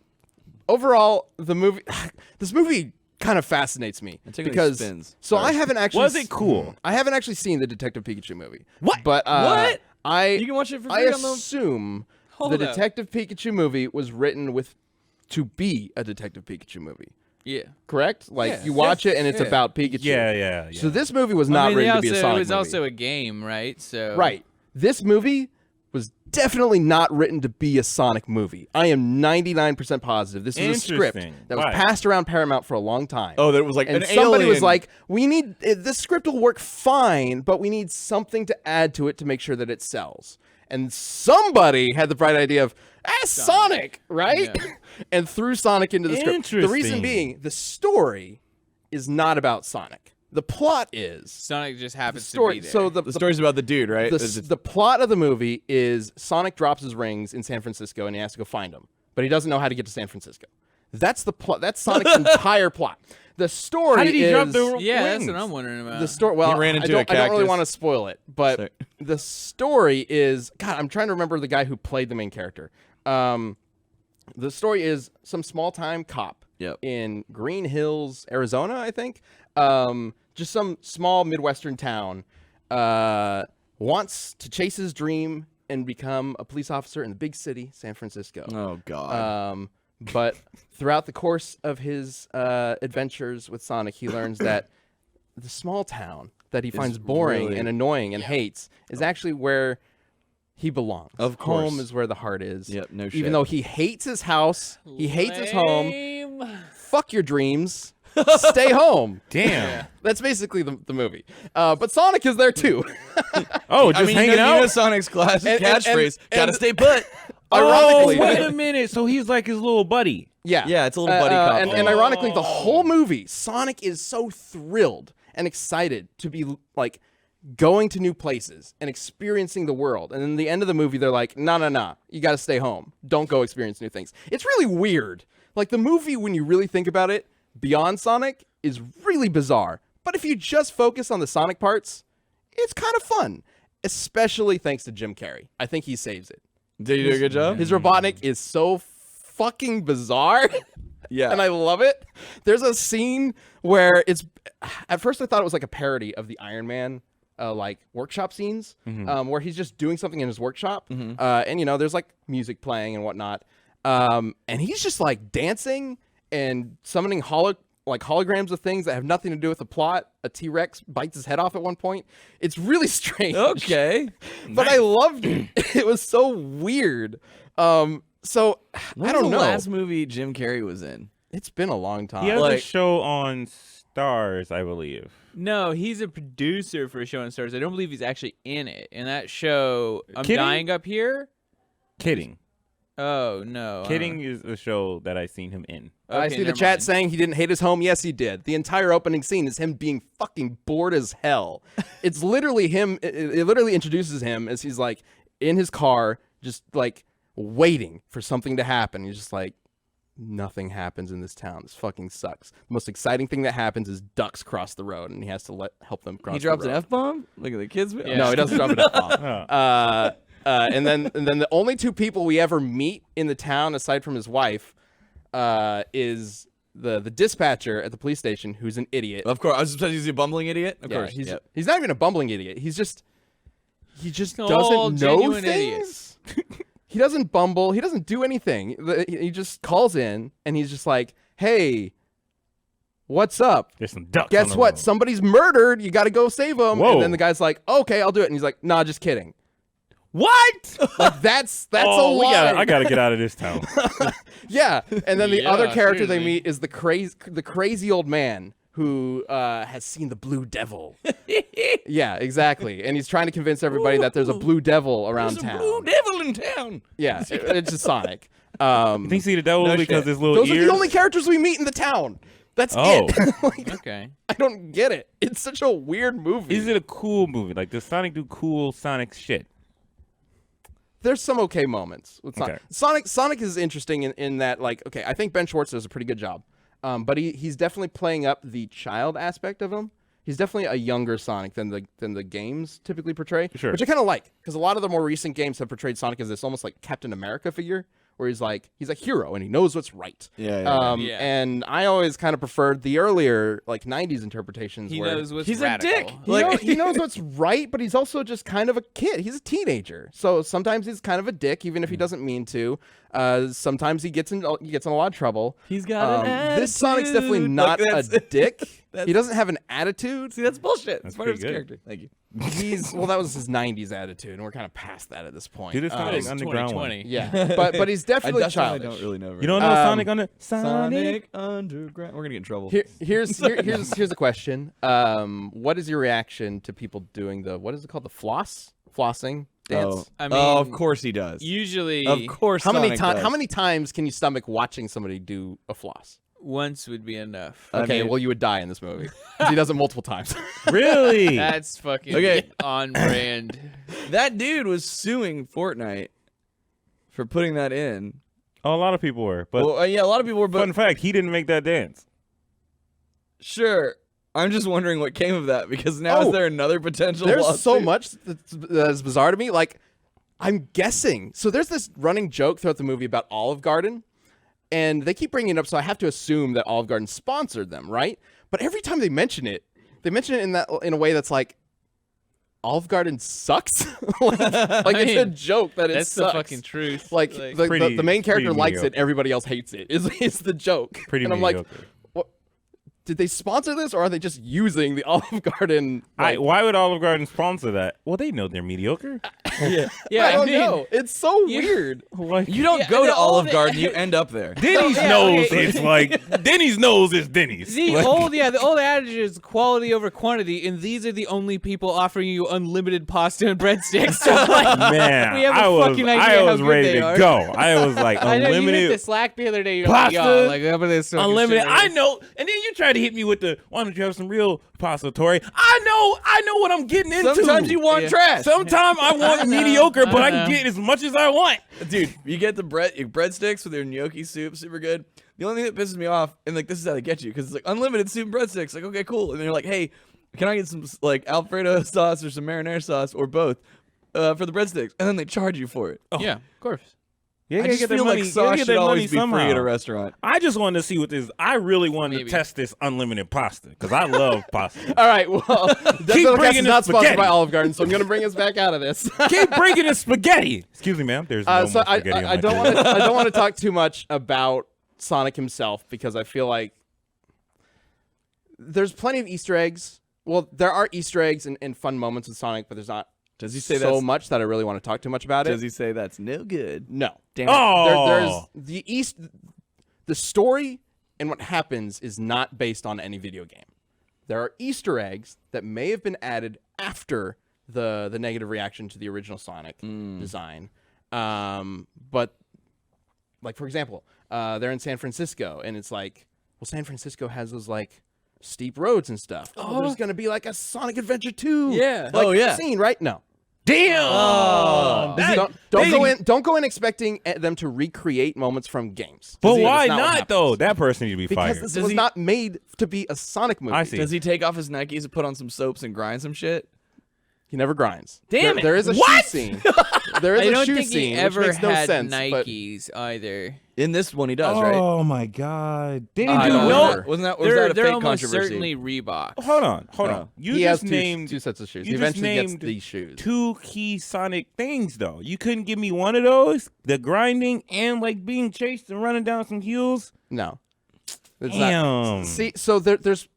[SPEAKER 1] Overall, this movie kind of fascinates me
[SPEAKER 2] Antigone
[SPEAKER 1] because
[SPEAKER 2] spins.
[SPEAKER 1] so
[SPEAKER 2] Sorry.
[SPEAKER 1] I haven't actually
[SPEAKER 4] Was it cool?
[SPEAKER 1] I haven't actually seen the Detective Pikachu movie.
[SPEAKER 2] What?
[SPEAKER 1] But
[SPEAKER 2] What?
[SPEAKER 1] You
[SPEAKER 2] can watch it for
[SPEAKER 1] I
[SPEAKER 2] free on the-
[SPEAKER 1] assume
[SPEAKER 3] Hold
[SPEAKER 1] the
[SPEAKER 3] up.
[SPEAKER 1] Detective Pikachu movie was written to be a Detective Pikachu movie.
[SPEAKER 3] Yeah.
[SPEAKER 1] Correct? Like
[SPEAKER 3] Yeah.
[SPEAKER 1] you watch it and it's
[SPEAKER 3] Yeah.
[SPEAKER 1] about Pikachu.
[SPEAKER 4] Yeah.
[SPEAKER 1] So this movie was not written to be a Sonic
[SPEAKER 3] it was
[SPEAKER 1] movie.
[SPEAKER 3] also a game, right? So
[SPEAKER 1] Right. This movie was definitely not written to be a Sonic movie. I am 99% positive. This is a script
[SPEAKER 4] Interesting.
[SPEAKER 1] that was
[SPEAKER 4] Why?
[SPEAKER 1] passed around Paramount for a long time.
[SPEAKER 2] Oh, that was like
[SPEAKER 1] and
[SPEAKER 2] an
[SPEAKER 1] somebody was
[SPEAKER 2] alien.
[SPEAKER 1] like, "We need this script will work fine, but we need something to add to it to make sure that it sells." And somebody had the bright idea of Sonic, right?
[SPEAKER 3] Yeah.
[SPEAKER 1] and threw Sonic into the script. The reason
[SPEAKER 4] Interesting.
[SPEAKER 1] being, the story is not about Sonic. The plot is
[SPEAKER 3] Sonic just happens to
[SPEAKER 1] story.
[SPEAKER 3] be there.
[SPEAKER 1] So
[SPEAKER 2] the story's about the dude, right?
[SPEAKER 1] the plot of the movie is Sonic drops his rings in San Francisco and he has to go find them, but he doesn't know how to get to San Francisco. That's the plot. That's Sonic's entire plot. The story
[SPEAKER 4] How did he
[SPEAKER 1] is
[SPEAKER 4] drop the
[SPEAKER 3] yeah, that's
[SPEAKER 4] wings?
[SPEAKER 3] what I'm wondering about.
[SPEAKER 1] the story. Well,
[SPEAKER 2] He ran into
[SPEAKER 1] I
[SPEAKER 2] a
[SPEAKER 1] don't really
[SPEAKER 2] cactus.
[SPEAKER 1] want to spoil it, but
[SPEAKER 2] Sorry.
[SPEAKER 1] the story is God. I'm trying to remember the guy who played the main character. The story is some small time cop
[SPEAKER 2] Yep.
[SPEAKER 1] in Green Hills, Arizona, I think. Just some small Midwestern town. Wants to chase his dream and become a police officer in the big city, San Francisco.
[SPEAKER 2] Oh God.
[SPEAKER 1] But throughout the course of his adventures with Sonic, he learns that the small town that he finds boring
[SPEAKER 2] really-
[SPEAKER 1] and annoying and hates is actually where he belongs.
[SPEAKER 2] Of course.
[SPEAKER 1] Home is where the heart is.
[SPEAKER 2] Yep, no shit.
[SPEAKER 1] Even though he hates his house, he hates his home.
[SPEAKER 3] Lame.
[SPEAKER 1] Fuck your dreams. Stay home.
[SPEAKER 4] Damn.
[SPEAKER 1] That's basically the movie. But Sonic is there too.
[SPEAKER 4] Oh, just hanging
[SPEAKER 2] you know
[SPEAKER 4] out.
[SPEAKER 2] Sonic's classic
[SPEAKER 1] And-
[SPEAKER 2] catchphrase.
[SPEAKER 1] and-
[SPEAKER 2] Gotta stay put.
[SPEAKER 1] Ironically,
[SPEAKER 4] Oh, wait a minute. So he's like his little buddy.
[SPEAKER 1] yeah,
[SPEAKER 2] Yeah, it's a little buddy cop.
[SPEAKER 1] And ironically, the whole movie, Sonic is so thrilled and excited to be like going to new places and experiencing the world. And then the end of the movie, they're like, nah, you got to stay home. Don't go experience new things. It's really weird. Like the movie, when you really think about it, beyond Sonic is really bizarre. But if you just focus on the Sonic parts, it's kind of fun, especially thanks to Jim Carrey. I think he saves it.
[SPEAKER 2] Did you do a good job?
[SPEAKER 1] His Robotnik is so fucking bizarre.
[SPEAKER 2] Yeah.
[SPEAKER 1] And I love it. There's a scene where it's at first I thought it was like a parody of the Iron Man like workshop scenes where he's just doing something in his workshop and you know there's like music playing and whatnot and he's just like dancing and summoning like holograms of things that have nothing to do with the plot. A T-Rex bites his head off at one point. It's really strange.
[SPEAKER 2] Okay.
[SPEAKER 1] But I loved it. It was so weird. So
[SPEAKER 2] When
[SPEAKER 1] I don't
[SPEAKER 2] was the
[SPEAKER 1] know.
[SPEAKER 2] last movie Jim Carrey was in?
[SPEAKER 1] It's been a long time.
[SPEAKER 4] He has a
[SPEAKER 2] Like-
[SPEAKER 4] show on Stars, I believe.
[SPEAKER 3] No, he's a producer for a show on Stars. I don't believe he's actually in it. In that show, I'm
[SPEAKER 4] Kidding?
[SPEAKER 3] Dying Up Here.
[SPEAKER 4] Kidding.
[SPEAKER 3] Oh no,
[SPEAKER 4] Kidding is a show that I've seen him in.
[SPEAKER 1] I
[SPEAKER 3] Okay,
[SPEAKER 1] see the
[SPEAKER 3] never
[SPEAKER 1] chat
[SPEAKER 3] mind.
[SPEAKER 1] saying he didn't hate his home. Yes, he did. The entire opening scene is him being fucking bored as hell. It's literally him. It literally introduces him as he's like in his car, just like waiting for something to happen. He's just like, nothing happens in this town. This fucking sucks. The most exciting thing that happens is ducks cross the road, and he has to help them cross.
[SPEAKER 2] He drops
[SPEAKER 1] the
[SPEAKER 2] an
[SPEAKER 1] road.
[SPEAKER 2] F-bomb? Look at the kids.
[SPEAKER 3] Yeah.
[SPEAKER 1] No, he doesn't drop an F-bomb.
[SPEAKER 4] Oh.
[SPEAKER 1] And then the only two people we ever meet in the town, aside from his wife, is the dispatcher at the police station, who's an idiot.
[SPEAKER 2] Of course. I was supposed he's a bumbling idiot. Of
[SPEAKER 1] Yeah,
[SPEAKER 2] course.
[SPEAKER 1] he's
[SPEAKER 2] Yep.
[SPEAKER 1] he's not even a bumbling idiot. He just
[SPEAKER 3] All
[SPEAKER 1] doesn't know
[SPEAKER 3] genuine
[SPEAKER 1] things. He doesn't bumble. He doesn't do anything. He just calls in and he's just like, "Hey, what's up?
[SPEAKER 4] There's some ducks. on
[SPEAKER 1] Guess
[SPEAKER 4] the
[SPEAKER 1] what?
[SPEAKER 4] road.
[SPEAKER 1] Somebody's murdered. You got to go save him."
[SPEAKER 4] Whoa.
[SPEAKER 1] And then the guy's like, "Okay, I'll do it." And he's like, "Nah, just kidding."
[SPEAKER 4] What?
[SPEAKER 1] Like that's
[SPEAKER 4] oh,
[SPEAKER 1] a lie.
[SPEAKER 4] I gotta get out of this town.
[SPEAKER 1] Yeah, and then the
[SPEAKER 3] Yeah,
[SPEAKER 1] other character they
[SPEAKER 3] seriously.
[SPEAKER 1] meet is the crazy old man who has seen the blue devil. Yeah, exactly. And he's trying to convince everybody that there's a blue devil around
[SPEAKER 2] There's a
[SPEAKER 1] town.
[SPEAKER 2] blue devil in town.
[SPEAKER 1] Yeah, it's just Sonic.
[SPEAKER 4] You think see the devil
[SPEAKER 2] No
[SPEAKER 4] because
[SPEAKER 2] shit.
[SPEAKER 4] his little
[SPEAKER 1] Those
[SPEAKER 4] ears?
[SPEAKER 1] are the only characters we meet in the town. That's
[SPEAKER 4] Oh.
[SPEAKER 1] it. Like,
[SPEAKER 3] Okay.
[SPEAKER 1] I don't get it. It's such a weird movie.
[SPEAKER 4] Is it a cool movie? Like, does Sonic do cool Sonic shit?
[SPEAKER 1] There's some okay moments with Sonic.
[SPEAKER 4] Okay.
[SPEAKER 1] Sonic is interesting in that, like, okay, I think Ben Schwartz does a pretty good job. But he's definitely playing up the child aspect of him. He's definitely a younger Sonic than the games typically portray,
[SPEAKER 4] Sure.
[SPEAKER 1] which I kind of like because a lot of the more recent games have portrayed Sonic as this almost like Captain America figure, where he's a hero and he knows what's right.
[SPEAKER 2] Yeah.
[SPEAKER 3] Yeah.
[SPEAKER 1] And I always kind of preferred the earlier like '90s interpretations.
[SPEAKER 3] He
[SPEAKER 1] where
[SPEAKER 3] knows what's
[SPEAKER 2] He's
[SPEAKER 3] radical.
[SPEAKER 2] a dick.
[SPEAKER 1] he knows what's right, but he's also just kind of a kid. He's a teenager, so sometimes he's kind of a dick, even if he doesn't mean to. Sometimes he gets in a lot of trouble.
[SPEAKER 2] He's got an
[SPEAKER 1] This Sonic's definitely
[SPEAKER 2] attitude.
[SPEAKER 1] not
[SPEAKER 2] Like,
[SPEAKER 1] a
[SPEAKER 2] that's-
[SPEAKER 1] dick.
[SPEAKER 2] that's-
[SPEAKER 1] He doesn't have an attitude.
[SPEAKER 2] See, that's bullshit.
[SPEAKER 4] That's
[SPEAKER 2] That's part of his
[SPEAKER 4] pretty good.
[SPEAKER 2] character. Thank you.
[SPEAKER 1] That was his '90s attitude, and we're kind of past that at this point.
[SPEAKER 4] Do this Sonic
[SPEAKER 3] It's
[SPEAKER 4] Underground
[SPEAKER 3] 2020.
[SPEAKER 4] one.
[SPEAKER 1] Yeah, but he's
[SPEAKER 2] I
[SPEAKER 1] definitely
[SPEAKER 2] definitely
[SPEAKER 1] childish.
[SPEAKER 2] don't really know.
[SPEAKER 4] You don't know Sonic Under
[SPEAKER 2] Sonic Underground. We're gonna get in trouble.
[SPEAKER 1] Here's a question. What is your reaction to people doing what is it called, the flossing dance?
[SPEAKER 3] I
[SPEAKER 2] of
[SPEAKER 3] mean,
[SPEAKER 2] course he does.
[SPEAKER 3] Usually,
[SPEAKER 2] Of course.
[SPEAKER 1] How many
[SPEAKER 2] Sonic does.
[SPEAKER 1] How many times can you stomach watching somebody do a floss?
[SPEAKER 3] once would be enough.
[SPEAKER 2] I
[SPEAKER 1] Okay,
[SPEAKER 2] mean-
[SPEAKER 1] well you would die in this movie 'cause he does it multiple times.
[SPEAKER 4] Really?
[SPEAKER 3] That's fucking
[SPEAKER 2] Okay.
[SPEAKER 3] on brand.
[SPEAKER 2] That dude was suing Fortnite for putting that in.
[SPEAKER 4] Oh, a lot of people were. But
[SPEAKER 2] Well, yeah, a lot of people were. But
[SPEAKER 4] fun fact, he didn't make that dance.
[SPEAKER 2] sure, I'm just wondering what came of that because now
[SPEAKER 1] Oh,
[SPEAKER 2] is there another potential?
[SPEAKER 1] There's so
[SPEAKER 2] lawsuit?
[SPEAKER 1] much that is bizarre to me. Like, I'm guessing. So there's this running joke throughout the movie about Olive Garden, and they keep bringing it up, so I have to assume that Olive Garden sponsored them, right? But every time they mention it in a way that's like, Olive Garden sucks. like it's a
[SPEAKER 3] mean,
[SPEAKER 1] joke that it
[SPEAKER 3] That's
[SPEAKER 1] sucks.
[SPEAKER 3] the fucking truth.
[SPEAKER 1] Like,
[SPEAKER 4] Pretty-
[SPEAKER 1] the main character
[SPEAKER 4] pretty
[SPEAKER 1] likes it,
[SPEAKER 4] mediocre.
[SPEAKER 1] everybody else hates it. Is the joke?
[SPEAKER 4] Pretty
[SPEAKER 1] and I'm
[SPEAKER 4] mediocre.
[SPEAKER 1] like, what? Did they sponsor this, or are they just using the Olive Garden? Like,
[SPEAKER 4] Why would Olive Garden sponsor that? Well, they know they're mediocre.
[SPEAKER 3] yeah,
[SPEAKER 1] I don't
[SPEAKER 3] mean,
[SPEAKER 1] know. It's so weird.
[SPEAKER 2] You don't
[SPEAKER 3] Yeah,
[SPEAKER 2] go to
[SPEAKER 3] they're all
[SPEAKER 2] Olive
[SPEAKER 3] the-
[SPEAKER 2] Garden, you end up there.
[SPEAKER 4] Denny's
[SPEAKER 3] yeah,
[SPEAKER 4] knows
[SPEAKER 3] okay.
[SPEAKER 4] it's like Denny's knows it's Denny's.
[SPEAKER 3] The
[SPEAKER 4] Like,
[SPEAKER 3] old adage is quality over quantity, and these are the only people offering you unlimited pasta and breadsticks. So like,
[SPEAKER 4] man,
[SPEAKER 3] we have a
[SPEAKER 4] I was
[SPEAKER 3] fucking idea how
[SPEAKER 4] was
[SPEAKER 3] good
[SPEAKER 4] ready
[SPEAKER 3] they
[SPEAKER 4] to
[SPEAKER 3] are.
[SPEAKER 4] go. I was like
[SPEAKER 3] I know you hit the
[SPEAKER 4] unlimited.
[SPEAKER 3] Slack the other day. You're
[SPEAKER 4] Pasta,
[SPEAKER 3] like, yo, like, how about this fucking
[SPEAKER 4] Unlimited.
[SPEAKER 3] shit?
[SPEAKER 4] I know. And then you try to hit me with the, why don't you have some real pasta, Tori? I know what I'm getting into.
[SPEAKER 2] Sometimes you want
[SPEAKER 3] Yeah.
[SPEAKER 2] trash.
[SPEAKER 4] Sometimes I want mediocre, but I can get as much as I want.
[SPEAKER 2] Dude, you get the breadsticks with your gnocchi soup, super good. The only thing that pisses me off, and like this is how they get you, because it's like unlimited soup and breadsticks. Like, okay, cool. And they're like, hey, can I get some like Alfredo sauce or some marinara sauce or both for the breadsticks? And then they charge you for it.
[SPEAKER 3] Yeah, of course.
[SPEAKER 4] Yeah,
[SPEAKER 2] I just feel like sauce should always be free at a restaurant.
[SPEAKER 4] I just wanted to see what this. I really wanted
[SPEAKER 3] Maybe.
[SPEAKER 4] to test this unlimited pasta because I love pasta.
[SPEAKER 1] All right, well, Death
[SPEAKER 4] bringing
[SPEAKER 1] is not
[SPEAKER 4] the
[SPEAKER 1] sponsored
[SPEAKER 4] spaghetti.
[SPEAKER 1] by Olive Garden, so I'm going to bring us back out of this.
[SPEAKER 4] Keep bringing the spaghetti. Excuse me, ma'am. There's no
[SPEAKER 1] So
[SPEAKER 4] more
[SPEAKER 1] I
[SPEAKER 4] spaghetti on my
[SPEAKER 1] don't
[SPEAKER 4] table.
[SPEAKER 1] want to talk too much about Sonic himself because I feel like there's plenty of Easter eggs. Well, there are Easter eggs and fun moments with Sonic, but there's not
[SPEAKER 2] Does he say
[SPEAKER 1] so
[SPEAKER 2] that's,
[SPEAKER 1] much that I really want to talk too much about
[SPEAKER 2] Does
[SPEAKER 1] it.
[SPEAKER 2] he say that's no good?
[SPEAKER 1] No.
[SPEAKER 2] Damn it.
[SPEAKER 4] Oh,
[SPEAKER 1] There's the story and what happens is not based on any video game. There are Easter eggs that may have been added after the negative reaction to the original Sonic design. But like, for example, they're in San Francisco and it's like, well, San Francisco has those like steep roads and stuff. Oh, there's going to be like a Sonic Adventure 2.
[SPEAKER 3] Yeah.
[SPEAKER 1] Like,
[SPEAKER 2] Oh, yeah.
[SPEAKER 1] scene, right? No.
[SPEAKER 4] damn.
[SPEAKER 1] Don't go in expecting them to recreate moments from games.
[SPEAKER 4] But
[SPEAKER 1] That's
[SPEAKER 4] why
[SPEAKER 1] what
[SPEAKER 4] not
[SPEAKER 1] happens.
[SPEAKER 4] though? That person need to be
[SPEAKER 1] Because
[SPEAKER 4] fired.
[SPEAKER 1] this
[SPEAKER 2] Does
[SPEAKER 1] was
[SPEAKER 2] he-
[SPEAKER 1] not made to be a Sonic movie.
[SPEAKER 4] I see.
[SPEAKER 2] Does he take off his Nikes and put on some soaps and grind some shit?
[SPEAKER 1] He never grinds.
[SPEAKER 3] Damn it.
[SPEAKER 1] There is a shoe scene. There is
[SPEAKER 3] I
[SPEAKER 1] a
[SPEAKER 3] don't
[SPEAKER 1] shoe
[SPEAKER 3] think
[SPEAKER 1] scene,
[SPEAKER 3] he ever
[SPEAKER 1] which makes no
[SPEAKER 3] had
[SPEAKER 1] sense. But
[SPEAKER 3] Nikes either.
[SPEAKER 2] In this one, he does, right?
[SPEAKER 4] Oh my god! They
[SPEAKER 1] I
[SPEAKER 4] didn't do
[SPEAKER 1] don't
[SPEAKER 4] no.
[SPEAKER 1] remember.
[SPEAKER 2] Wasn't that
[SPEAKER 3] They're,
[SPEAKER 2] a
[SPEAKER 3] they're
[SPEAKER 2] fake
[SPEAKER 3] almost
[SPEAKER 2] controversy?
[SPEAKER 3] certainly Reebok.
[SPEAKER 4] Hold on.
[SPEAKER 2] Oh.
[SPEAKER 4] You
[SPEAKER 1] he has
[SPEAKER 4] just named
[SPEAKER 1] two sets of shoes.
[SPEAKER 4] you
[SPEAKER 1] He
[SPEAKER 4] just
[SPEAKER 1] eventually gets
[SPEAKER 4] named
[SPEAKER 1] these shoes.
[SPEAKER 4] two key Sonic things though. You couldn't give me one of those, the grinding and like being chased and running down some hills.
[SPEAKER 1] No. It's
[SPEAKER 4] Damn.
[SPEAKER 1] Not, see, so there's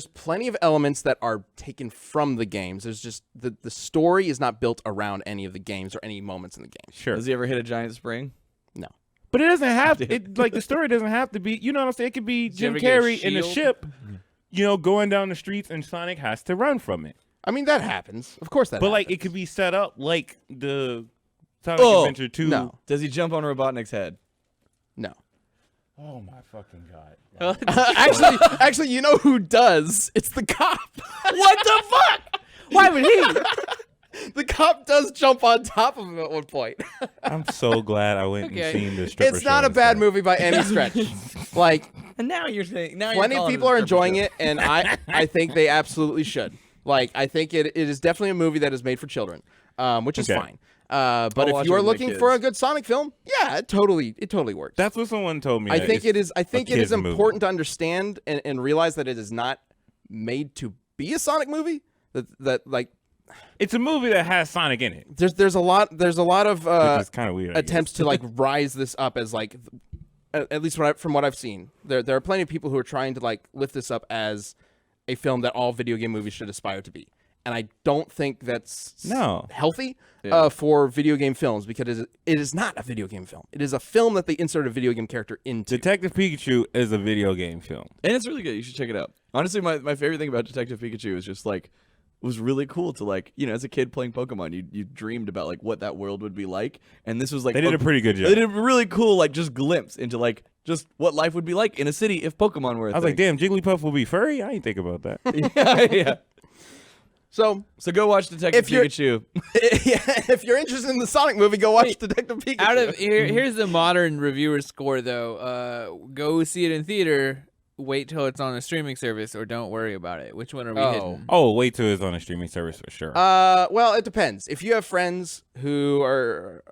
[SPEAKER 1] plenty of elements that are taken from the games. There's just the story is not built around any of the games or any moments in the game.
[SPEAKER 4] Sure,
[SPEAKER 2] Does he ever hit a giant spring?
[SPEAKER 1] No.
[SPEAKER 4] but it doesn't have it. Like the story doesn't have to be. You know what I'm saying? It could be
[SPEAKER 3] he
[SPEAKER 4] Jim
[SPEAKER 3] ever get a
[SPEAKER 4] Carrey in a
[SPEAKER 3] shield?
[SPEAKER 4] ship, going down the streets, and Sonic has to run from it.
[SPEAKER 1] I mean, that happens. Of course that
[SPEAKER 4] But like
[SPEAKER 1] happens.
[SPEAKER 4] it could be set up like the Sonic
[SPEAKER 2] Oh,
[SPEAKER 4] Adventure 2.
[SPEAKER 1] No.
[SPEAKER 2] Does he jump on Robotnik's head?
[SPEAKER 1] No.
[SPEAKER 4] Oh my fucking god.
[SPEAKER 1] actually, you know who does? It's the cop.
[SPEAKER 3] What the fuck? Why would he?
[SPEAKER 1] The cop does jump on top of him at one point.
[SPEAKER 4] I'm so glad I went
[SPEAKER 3] Okay.
[SPEAKER 4] and seen the stripper
[SPEAKER 1] It's not a
[SPEAKER 4] show
[SPEAKER 1] bad
[SPEAKER 4] instead.
[SPEAKER 1] movie by any stretch. Like,
[SPEAKER 2] And now you're saying
[SPEAKER 1] plenty of people are enjoying it, and I think they absolutely should. Like, I think it is definitely a movie that is made for children, which is
[SPEAKER 4] Okay.
[SPEAKER 1] fine. But
[SPEAKER 2] I'll
[SPEAKER 1] if
[SPEAKER 2] watch
[SPEAKER 1] you
[SPEAKER 2] it
[SPEAKER 1] are
[SPEAKER 2] with my
[SPEAKER 1] looking for
[SPEAKER 2] kids.
[SPEAKER 1] a good Sonic film, yeah, it totally works.
[SPEAKER 4] That's what someone told me.
[SPEAKER 1] I
[SPEAKER 4] that
[SPEAKER 1] think
[SPEAKER 4] it's
[SPEAKER 1] I think it is
[SPEAKER 4] kid's movie.
[SPEAKER 1] important to understand and realize that it is not made to be a Sonic movie. That like
[SPEAKER 4] It's a movie that has Sonic in it.
[SPEAKER 1] there's a lot of
[SPEAKER 4] Which is kind of weird. I
[SPEAKER 1] attempts
[SPEAKER 4] guess.
[SPEAKER 1] to like rise this up as like at least from what I've seen. There are plenty of people who are trying to like lift this up as a film that all video game movies should aspire to be. And I don't think that's healthy for video game films because it is not a video game film. It is a film that they insert a video game character into.
[SPEAKER 4] Detective Pikachu is a video game film.
[SPEAKER 2] And it's really good. You should check it out. Honestly, my favorite thing about Detective Pikachu is just like it was really cool to like, as a kid playing Pokemon, you dreamed about like what that world would be like. And this was like
[SPEAKER 4] They did a pretty good job.
[SPEAKER 2] They did a really cool like just glimpse into like just what life would be like in a city if Pokemon were a
[SPEAKER 4] I was like, damn, Jigglypuff will be furry? I didn't think about that.
[SPEAKER 2] yeah.
[SPEAKER 1] So
[SPEAKER 2] So go watch Detective
[SPEAKER 1] If you're-
[SPEAKER 2] Pikachu.
[SPEAKER 1] if you're interested in the Sonic movie, go watch Detective Pikachu.
[SPEAKER 3] Out of here's the modern reviewer score though. Go see it in theater. Wait till it's on a streaming service, or don't worry about it. Which one are we hitting?
[SPEAKER 4] Oh, wait till it's on a streaming service for sure.
[SPEAKER 1] Well, it depends. If you have friends who are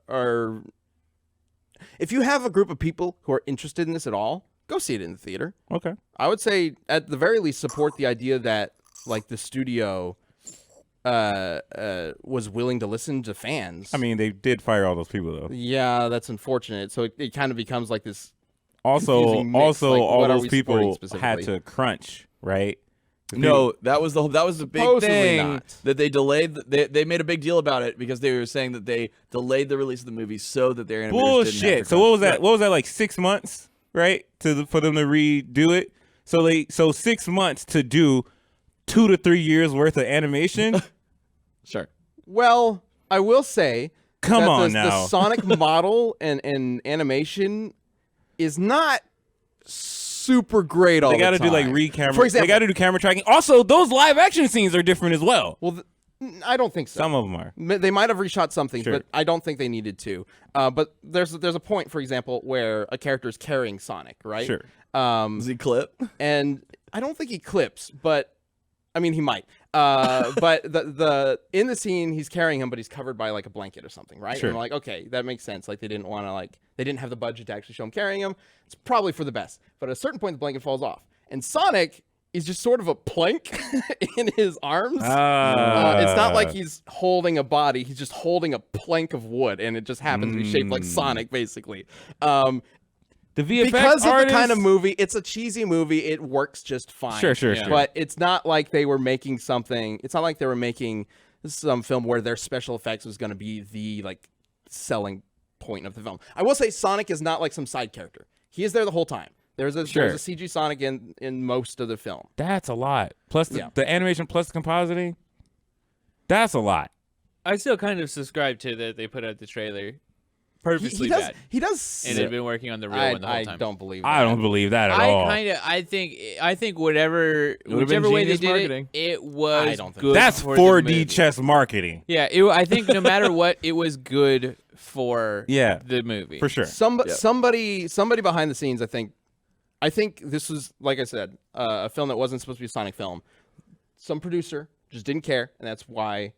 [SPEAKER 1] if you have a group of people who are interested in this at all, go see it in the theater.
[SPEAKER 4] Okay.
[SPEAKER 1] I would say at the very least support the idea that like the studio was willing to listen to fans.
[SPEAKER 4] I mean, they did fire all those people though.
[SPEAKER 1] yeah, that's unfortunate. So it kind of becomes like this.
[SPEAKER 4] Also,
[SPEAKER 1] confusing mix, like,
[SPEAKER 4] all
[SPEAKER 1] what are
[SPEAKER 4] those
[SPEAKER 1] we supporting
[SPEAKER 4] people had
[SPEAKER 1] specifically?
[SPEAKER 4] to crunch, right?
[SPEAKER 2] No, that was the big
[SPEAKER 1] Supposedly
[SPEAKER 2] thing
[SPEAKER 1] not.
[SPEAKER 2] that they delayed. They made a big deal about it because they were saying that they delayed the release of the movie so that their animators didn't have
[SPEAKER 4] Bullshit.
[SPEAKER 2] to
[SPEAKER 4] So what was
[SPEAKER 2] crunch.
[SPEAKER 4] that? What was that like 6 months, right? For them to redo it. So 6 months to do 2 to 3 years worth of animation.
[SPEAKER 2] Sure.
[SPEAKER 1] Well, I will say
[SPEAKER 4] Come
[SPEAKER 1] that
[SPEAKER 4] on
[SPEAKER 1] the
[SPEAKER 4] now.
[SPEAKER 1] Sonic model and animation is not super great all
[SPEAKER 4] They
[SPEAKER 1] the time.
[SPEAKER 4] got to do like re-camera.
[SPEAKER 1] For example,
[SPEAKER 4] they got to do camera tracking. Also, those live action scenes are different as well.
[SPEAKER 1] well, I don't think so.
[SPEAKER 4] Some of them are.
[SPEAKER 1] They might have reshot something,
[SPEAKER 4] Sure.
[SPEAKER 1] but I don't think they needed to. But there's a point, for example, where a character is carrying Sonic, right?
[SPEAKER 4] Sure.
[SPEAKER 2] Does he clip?
[SPEAKER 1] And I don't think he clips, but I mean he might. But the in the scene he's carrying him, but he's covered by like a blanket or something, right?
[SPEAKER 4] Sure.
[SPEAKER 1] And I'm like, okay, that makes sense. Like they didn't want to they didn't have the budget to actually show him carrying him. It's probably for the best. But at a certain point the blanket falls off. And Sonic is just sort of a plank in his arms. It's not like he's holding a body. He's just holding a plank of wood, and it just happens to be shaped like Sonic, basically.
[SPEAKER 4] The VFX
[SPEAKER 1] because of the kind of
[SPEAKER 4] artists-
[SPEAKER 1] movie, it's a cheesy movie. It works just fine.
[SPEAKER 4] Sure.
[SPEAKER 1] But it's not like they were making something. It's not like they were making some film where their special effects was going to be the like selling point of the film. I will say Sonic is not like some side character. He is there the whole time. There's a CG Sonic in most of the film.
[SPEAKER 4] That's a lot. Plus the animation plus the compositing. That's a lot.
[SPEAKER 3] I still kind of subscribe to that they put out the trailer purposely
[SPEAKER 1] he does,
[SPEAKER 3] bad.
[SPEAKER 1] He does.
[SPEAKER 3] And they've been working on the real one the whole time.
[SPEAKER 1] I don't believe that.
[SPEAKER 4] I don't believe that at all.
[SPEAKER 3] I think whichever way they did
[SPEAKER 2] marketing.
[SPEAKER 3] it was
[SPEAKER 1] I don't think
[SPEAKER 3] good.
[SPEAKER 4] That's
[SPEAKER 3] for the
[SPEAKER 4] 4D
[SPEAKER 3] movie.
[SPEAKER 4] chess marketing.
[SPEAKER 3] Yeah, I think no matter what, it was good for the movie.
[SPEAKER 4] For sure.
[SPEAKER 1] Somebody behind the scenes, I think this was, like I said, a film that wasn't supposed to be a Sonic film. Some producer just didn't care, and that's why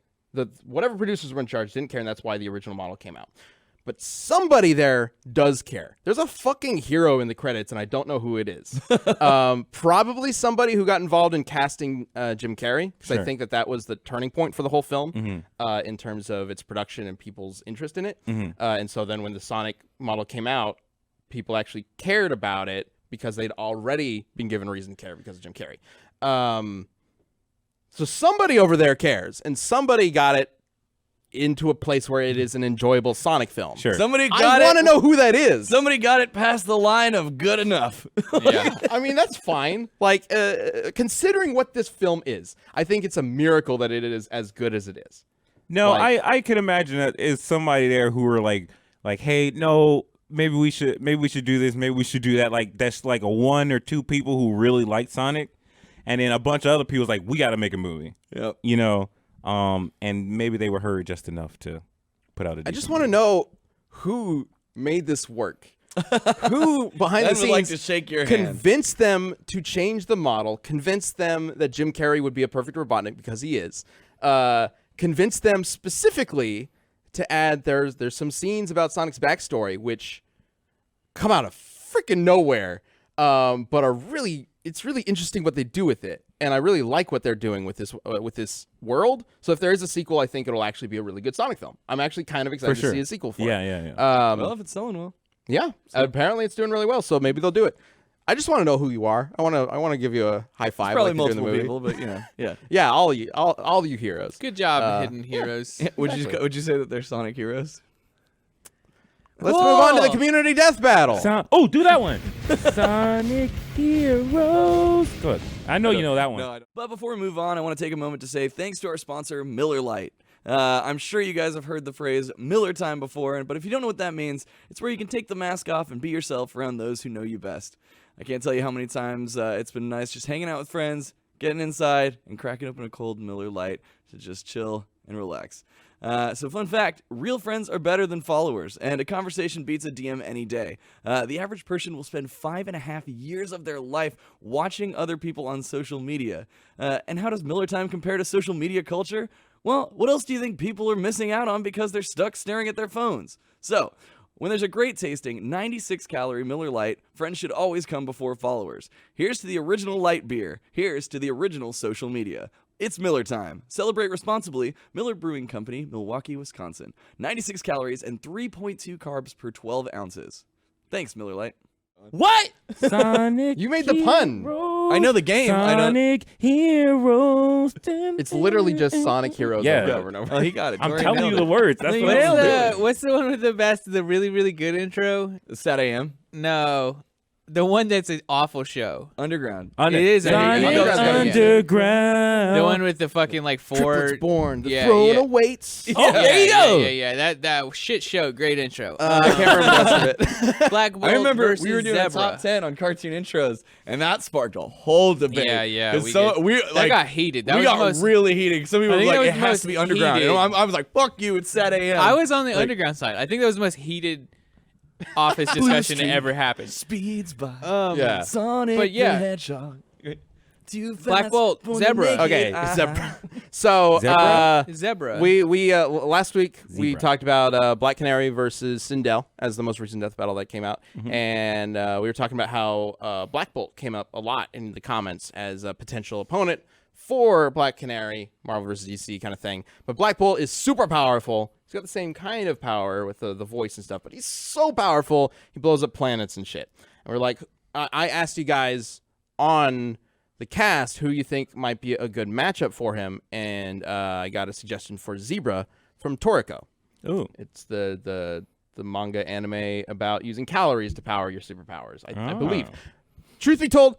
[SPEAKER 1] whatever producers were in charge didn't care, and that's why the original model came out. But somebody there does care. There's a fucking hero in the credits, and I don't know who it is. Probably somebody who got involved in casting Jim Carrey, because I think that was the turning point for the whole film in terms of its production and people's interest in it. And so then when the Sonic model came out, people actually cared about it because they'd already been given reason to care because of Jim Carrey. So somebody over there cares, and somebody got it into a place where it is an enjoyable Sonic film.
[SPEAKER 4] Sure.
[SPEAKER 2] Somebody got
[SPEAKER 1] I
[SPEAKER 2] it.
[SPEAKER 1] want to know who that is.
[SPEAKER 2] Somebody got it past the line of good enough.
[SPEAKER 3] Yeah.
[SPEAKER 1] I mean, that's fine. Like, considering what this film is, I think it's a miracle that it is as good as it is.
[SPEAKER 4] No,
[SPEAKER 1] Like-
[SPEAKER 4] I could imagine that is somebody there who were like, hey, no, maybe we should do this, maybe we should do that. Like that's like a 1 or 2 people who really like Sonic, and then a bunch of other people's like, we got to make a movie.
[SPEAKER 2] Yep.
[SPEAKER 4] You know, and maybe they were heard just enough to put out a.
[SPEAKER 1] I just want to know who made this work. Who behind the
[SPEAKER 2] Ben would
[SPEAKER 1] scenes
[SPEAKER 2] like to shake your hand.
[SPEAKER 1] convinced them to change the model, convinced them that Jim Carrey would be a perfect Robotnik because he is, convinced them specifically to add there's some scenes about Sonic's backstory which come out of freaking nowhere, but are it's really interesting what they do with it, and I really like what they're doing with this world. So if there is a sequel, I think it'll actually be a really good Sonic film. I'm actually kind of excited to see a sequel for it.
[SPEAKER 4] Yeah.
[SPEAKER 2] Well, if it's selling well.
[SPEAKER 1] Yeah, apparently it's doing really well, so maybe they'll do it. I just want to know who you are. I want to give you a high five.
[SPEAKER 2] Probably
[SPEAKER 1] like they do in the
[SPEAKER 2] multiple
[SPEAKER 1] movie.
[SPEAKER 2] people, but yeah.
[SPEAKER 1] Yeah, all you heroes.
[SPEAKER 3] Good job, Hidden Heroes.
[SPEAKER 2] Would you say that they're Sonic heroes?
[SPEAKER 1] Let's move on to the community death battle.
[SPEAKER 4] Do that one. Sonic Heroes. Good. I know you know that one.
[SPEAKER 2] No, I don't. But before we move on, I want to take a moment to say thanks to our sponsor, Miller Lite. I'm sure you guys have heard the phrase Miller time before, but if you don't know what that means, it's where you can take the mask off and be yourself around those who know you best. I can't tell you how many times it's been nice just hanging out with friends, getting inside, and cracking open a cold Miller Lite to just chill and relax. So fun fact, real friends are better than followers, and a conversation beats a DM any day. The average person will spend 5.5 years of their life watching other people on social media. And how does Miller time compare to social media culture? Well, what else do you think people are missing out on because they're stuck staring at their phones? So, when there's a great tasting 96-calorie Miller Lite, friends should always come before followers. Here's to the original light beer. Here's to the original social media. It's Miller time. Celebrate responsibly. Miller Brewing Company, Milwaukee, Wisconsin. 96 calories and 3.2 carbs per 12 ounces. Thanks, Miller Lite.
[SPEAKER 3] What?
[SPEAKER 4] Sonic.
[SPEAKER 1] You made the pun.
[SPEAKER 2] I know the game.
[SPEAKER 4] Sonic Heroes.
[SPEAKER 1] It's literally just Sonic Heroes over and over.
[SPEAKER 2] Oh, he got it.
[SPEAKER 4] I'm
[SPEAKER 2] Jordan
[SPEAKER 4] telling
[SPEAKER 2] nailed
[SPEAKER 4] you the
[SPEAKER 2] it.
[SPEAKER 4] words. That's what I'm doing.
[SPEAKER 3] What's the one with the really, really good intro?
[SPEAKER 2] Sat AM.
[SPEAKER 3] No. The one that's an awful show.
[SPEAKER 2] Underground.
[SPEAKER 3] It is
[SPEAKER 4] Sonic
[SPEAKER 3] Underground.
[SPEAKER 4] Underground.
[SPEAKER 3] The one with the fucking like 4...
[SPEAKER 1] Triplets born. The
[SPEAKER 3] Yeah,
[SPEAKER 1] throne
[SPEAKER 3] yeah.
[SPEAKER 1] awaits.
[SPEAKER 3] Oh,
[SPEAKER 4] there you go.
[SPEAKER 3] Yeah. That shit show. Great intro.
[SPEAKER 1] I can't remember the rest of it.
[SPEAKER 3] Black Bolt
[SPEAKER 2] I remember
[SPEAKER 3] versus
[SPEAKER 2] we were doing
[SPEAKER 3] Zebra.
[SPEAKER 2] a top 10 on cartoon intros, and that sparked a whole debate.
[SPEAKER 3] Yeah.
[SPEAKER 2] 'Cause that
[SPEAKER 3] got heated. That
[SPEAKER 2] we
[SPEAKER 3] was
[SPEAKER 2] got
[SPEAKER 3] the most,
[SPEAKER 2] really heated. Some people
[SPEAKER 3] I
[SPEAKER 2] were
[SPEAKER 3] think
[SPEAKER 2] like,
[SPEAKER 3] that
[SPEAKER 2] it
[SPEAKER 3] was the
[SPEAKER 2] has to be
[SPEAKER 3] most
[SPEAKER 2] underground. You know,
[SPEAKER 3] heated.
[SPEAKER 2] I was like, fuck you, it's Sat AM.
[SPEAKER 3] I was on the
[SPEAKER 2] Like-
[SPEAKER 3] underground side. I think that was the most heated office discussion that ever happened.
[SPEAKER 2] Speeds by.
[SPEAKER 1] Yeah.
[SPEAKER 2] Sonic
[SPEAKER 3] But yeah.
[SPEAKER 2] the Hedgehog. Too fast
[SPEAKER 3] Black Bolt,
[SPEAKER 2] for the
[SPEAKER 3] Zebra.
[SPEAKER 2] naked
[SPEAKER 1] Okay,
[SPEAKER 2] eye.
[SPEAKER 1] Zebra. So
[SPEAKER 4] Zebra?
[SPEAKER 3] Zebra.
[SPEAKER 1] we last week we
[SPEAKER 4] Zebra.
[SPEAKER 1] talked about Black Canary versus Sindel as the most recent death battle that came out,
[SPEAKER 2] Mm-hmm.
[SPEAKER 1] and we were talking about how Black Bolt came up a lot in the comments as a potential opponent for Black Canary, Marvel versus DC kind of thing. But Black Bolt is super powerful, He's got the same kind of power with the voice and stuff, but he's so powerful, he blows up planets and shit. And we're like, I asked you guys on the cast who you think might be a good matchup for him, and I got a suggestion for Zebra from Toriko.
[SPEAKER 4] Ooh.
[SPEAKER 1] It's the manga anime about using calories to power your superpowers, I believe. Truth be told,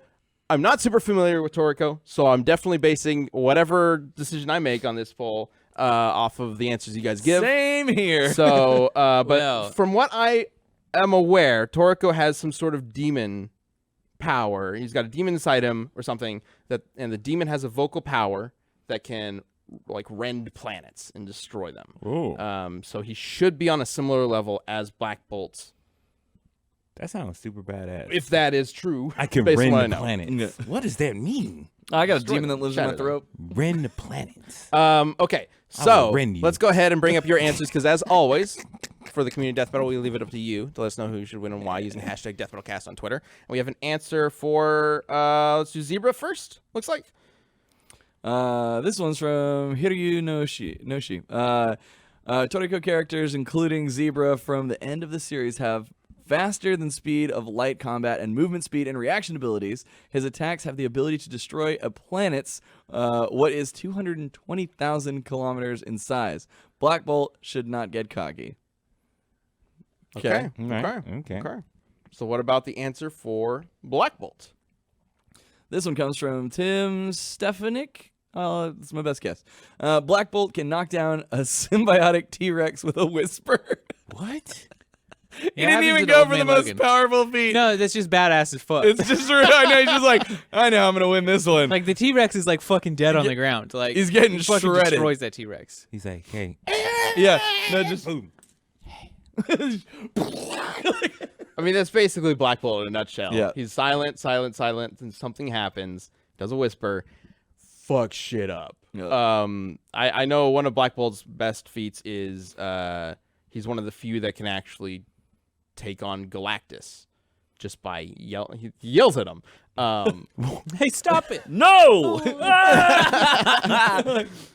[SPEAKER 1] I'm not super familiar with Toriko, so I'm definitely basing whatever decision I make on this poll off of the answers you guys give.
[SPEAKER 2] Same here.
[SPEAKER 1] So, but
[SPEAKER 3] Well.
[SPEAKER 1] from what I am aware, Toriko has some sort of demon power. He's got a demon inside him or something, and the demon has a vocal power that can like rend planets and destroy them.
[SPEAKER 4] Ooh.
[SPEAKER 1] So he should be on a similar level as Black Bolt's,
[SPEAKER 4] That sounds super badass.
[SPEAKER 1] if that is true.
[SPEAKER 4] I can
[SPEAKER 1] based on what I
[SPEAKER 4] rend
[SPEAKER 1] know.
[SPEAKER 4] planets. What does that mean?
[SPEAKER 2] I got a
[SPEAKER 1] Destroy
[SPEAKER 2] demon
[SPEAKER 1] them.
[SPEAKER 2] that lives in my
[SPEAKER 1] Shatter them.
[SPEAKER 2] throat.
[SPEAKER 4] Rend the planets.
[SPEAKER 1] Okay,
[SPEAKER 4] I
[SPEAKER 1] so
[SPEAKER 4] will rend you.
[SPEAKER 1] let's go ahead and bring up your answers, because as always, for the community death battle, we leave it up to you to let us know who should win and why using hashtag DeathBattleCast on Twitter. And we have an answer for let's do Zebra first. Looks like.
[SPEAKER 2] This one's from Hiryu Noshi. Toriko characters, including Zebra from the end of the series, have faster than speed of light combat and movement speed and reaction abilities. His attacks have the ability to destroy a planet's what is 220,000 kilometers in size. Black Bolt should not get cocky.
[SPEAKER 1] Okay.
[SPEAKER 4] All right.
[SPEAKER 1] Okay.
[SPEAKER 4] Okay.
[SPEAKER 1] So what about the answer for Black Bolt?
[SPEAKER 2] This one comes from Tim Stefanik. That's my best guess. Black Bolt can knock down a symbiotic T-Rex with a whisper.
[SPEAKER 4] What?
[SPEAKER 2] He
[SPEAKER 3] Yeah,
[SPEAKER 2] didn't
[SPEAKER 3] happens
[SPEAKER 2] even
[SPEAKER 3] to
[SPEAKER 2] go
[SPEAKER 3] Old
[SPEAKER 2] for the
[SPEAKER 3] Man
[SPEAKER 2] most
[SPEAKER 3] Logan.
[SPEAKER 2] powerful feat.
[SPEAKER 3] No, that's just badass as fuck.
[SPEAKER 2] It's just I know he's just like, I know I'm gonna win this one.
[SPEAKER 3] Like the T-Rex is like fucking dead on the ground. Like
[SPEAKER 2] he's getting
[SPEAKER 3] he fucking
[SPEAKER 2] shredded.
[SPEAKER 3] destroys that T-Rex.
[SPEAKER 4] He's like, hey.
[SPEAKER 2] Yeah, no, just
[SPEAKER 4] Boom.
[SPEAKER 1] I mean, that's basically Black Bolt in a nutshell.
[SPEAKER 2] Yeah.
[SPEAKER 1] He's silent, and something happens, does a whisper, fuck shit up.
[SPEAKER 2] Yeah.
[SPEAKER 1] I know one of Black Bolt's best feats is he's one of the few that can actually take on Galactus just by he yells at him.
[SPEAKER 3] Hey, stop it!
[SPEAKER 2] no.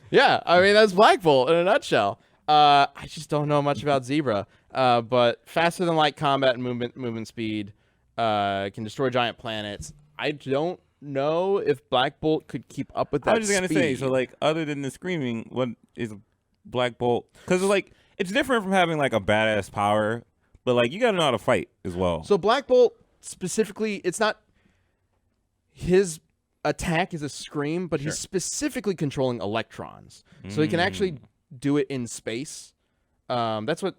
[SPEAKER 1] Yeah, I mean, that's Black Bolt in a nutshell. I just don't know much about Zebra. But faster than light combat and movement speed, can destroy giant planets. I don't know if Black Bolt could keep up with that.
[SPEAKER 4] I was just gonna say, so like, other than the screaming, what is Black Bolt? Because like, it's different from having like a badass power, but like, you gotta know how to fight as well.
[SPEAKER 1] So Black Bolt specifically, it's not his attack is a scream, but he's specifically controlling electrons, so he can actually do it in space. That's what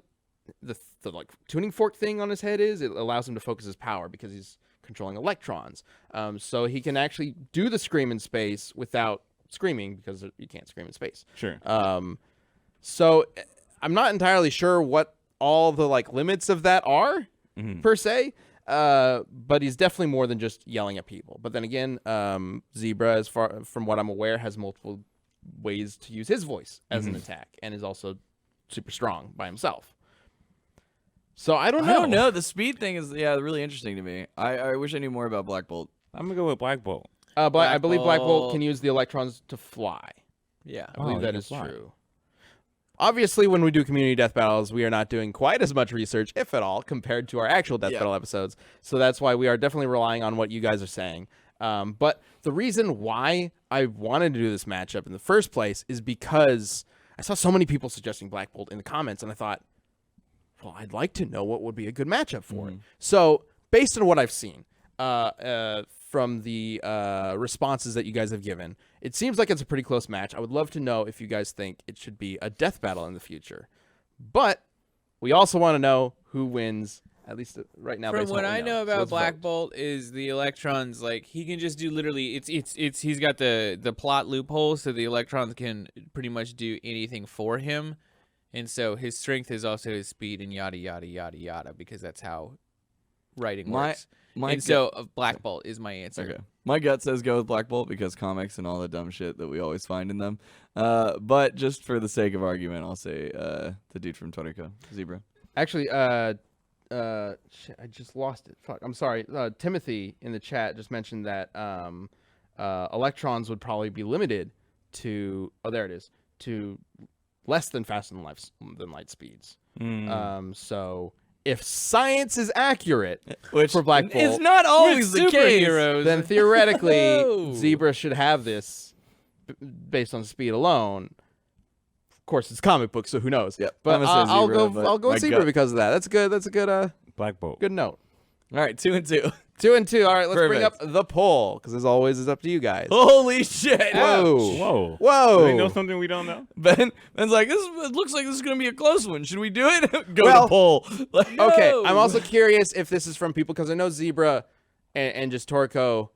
[SPEAKER 1] the like tuning fork thing on his head is. It allows him to focus his power because he's controlling electrons. So he can actually do the scream in space without screaming, because you can't scream in space.
[SPEAKER 4] Sure.
[SPEAKER 1] So I'm not entirely sure what all the like limits of that are per se. But he's definitely more than just yelling at people. But then again, Zebra, as far from what I'm aware, has multiple ways to use his voice as an attack, and is also super strong by himself. So I don't know.
[SPEAKER 2] I don't know. The speed thing is really interesting to me. I wish I knew more about Black Bolt.
[SPEAKER 4] I'm gonna go with Black Bolt.
[SPEAKER 1] But I believe Black Bolt
[SPEAKER 3] Bolt
[SPEAKER 1] can use the electrons to fly.
[SPEAKER 3] Yeah.
[SPEAKER 1] I believe
[SPEAKER 4] he
[SPEAKER 1] that
[SPEAKER 4] can
[SPEAKER 1] is
[SPEAKER 4] fly.
[SPEAKER 1] true. Obviously, when we do community death battles, we are not doing quite as much research, if at all, compared to our actual death battle episodes. So that's why we are definitely relying on what you guys are saying. But the reason why I wanted to do this matchup in the first place is because I saw so many people suggesting Black Bolt in the comments, and I thought, well, I'd like to know what would be a good matchup for it. So based on what I've seen from the responses that you guys have given, it seems like it's a pretty close match. I would love to know if you guys think it should be a death battle in the future. But we also want to know who wins, at least right now.
[SPEAKER 3] From
[SPEAKER 1] based on
[SPEAKER 3] what
[SPEAKER 1] we
[SPEAKER 3] I know
[SPEAKER 1] So
[SPEAKER 3] about
[SPEAKER 1] let's
[SPEAKER 3] Black
[SPEAKER 1] vote.
[SPEAKER 3] Bolt is the electrons, like he can just do literally it's he's got the plot loophole, so the electrons can pretty much do anything for him. And so his strength is also his speed and yada yada yada yada, because that's how writing works. So Black Bolt is my answer.
[SPEAKER 2] Okay. My gut says go with Black Bolt because comics and all the dumb shit that we always find in them. But just for the sake of argument, I'll say the dude from Toriko, Zebra.
[SPEAKER 1] Actually, shit, I just lost it. Fuck, I'm sorry. Timothy in the chat just mentioned that electrons would probably be limited to. Oh, there it is. To less than faster than light speeds. So if science is accurate for Black Bolt,
[SPEAKER 2] it's not always the case.
[SPEAKER 3] Superheroes.
[SPEAKER 1] then theoretically
[SPEAKER 3] Whoa.
[SPEAKER 1] Zebra should have this based on speed alone. Of course, it's comic book, so who knows?
[SPEAKER 2] Yep,
[SPEAKER 1] But
[SPEAKER 2] I'm gonna say
[SPEAKER 1] I'll
[SPEAKER 2] Zebra,
[SPEAKER 1] go.
[SPEAKER 2] but
[SPEAKER 1] I'll go
[SPEAKER 2] my
[SPEAKER 1] Zebra
[SPEAKER 2] gut-
[SPEAKER 1] because of that. That's good. That's a good.
[SPEAKER 4] Black Bolt.
[SPEAKER 1] Good note.
[SPEAKER 2] All right, 2 and 2.
[SPEAKER 1] 2 and 2. All right, let's bring up
[SPEAKER 2] Perfect.
[SPEAKER 1] the poll because as always, it's up to you guys.
[SPEAKER 2] Holy shit!
[SPEAKER 1] Whoa.
[SPEAKER 4] Whoa.
[SPEAKER 1] Whoa.
[SPEAKER 4] Do they know something we don't know?
[SPEAKER 2] Ben's like, it looks like this is gonna be a close one. Should we do it? Go
[SPEAKER 1] Well,
[SPEAKER 2] to poll. Like,
[SPEAKER 1] Okay,
[SPEAKER 2] no.
[SPEAKER 1] I'm also curious if this is from people because I know Zebra and just Toriko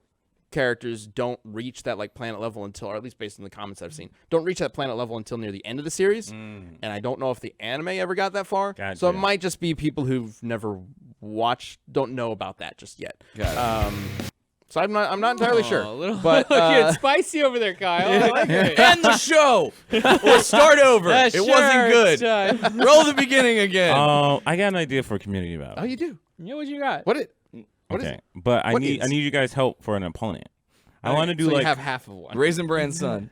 [SPEAKER 1] characters don't reach that like planet level until, or at least based on the comments I've seen, don't reach that planet level until near the end of the series. And I don't know if the anime ever got that far.
[SPEAKER 4] Gotcha.
[SPEAKER 1] So it might just be people who've never watched, don't know about that just yet. So I'm not entirely
[SPEAKER 3] Oh,
[SPEAKER 1] sure.
[SPEAKER 3] a little,
[SPEAKER 1] But
[SPEAKER 3] getting spicy over there, Kyle. I like it.
[SPEAKER 2] End the show. We'll start over.
[SPEAKER 3] Yeah,
[SPEAKER 2] it
[SPEAKER 3] sure,
[SPEAKER 2] wasn't good.
[SPEAKER 3] it's time.
[SPEAKER 2] Roll the beginning again.
[SPEAKER 4] I got an idea for a community battle.
[SPEAKER 1] oh, you do.
[SPEAKER 3] Yeah, what you got?
[SPEAKER 1] What is
[SPEAKER 4] okay,
[SPEAKER 1] it?
[SPEAKER 4] but I
[SPEAKER 1] What
[SPEAKER 4] need
[SPEAKER 1] is?
[SPEAKER 4] you guys' help for an opponent. I want to do
[SPEAKER 1] So
[SPEAKER 4] like
[SPEAKER 1] you have half of one.
[SPEAKER 2] Raisin Bran Son.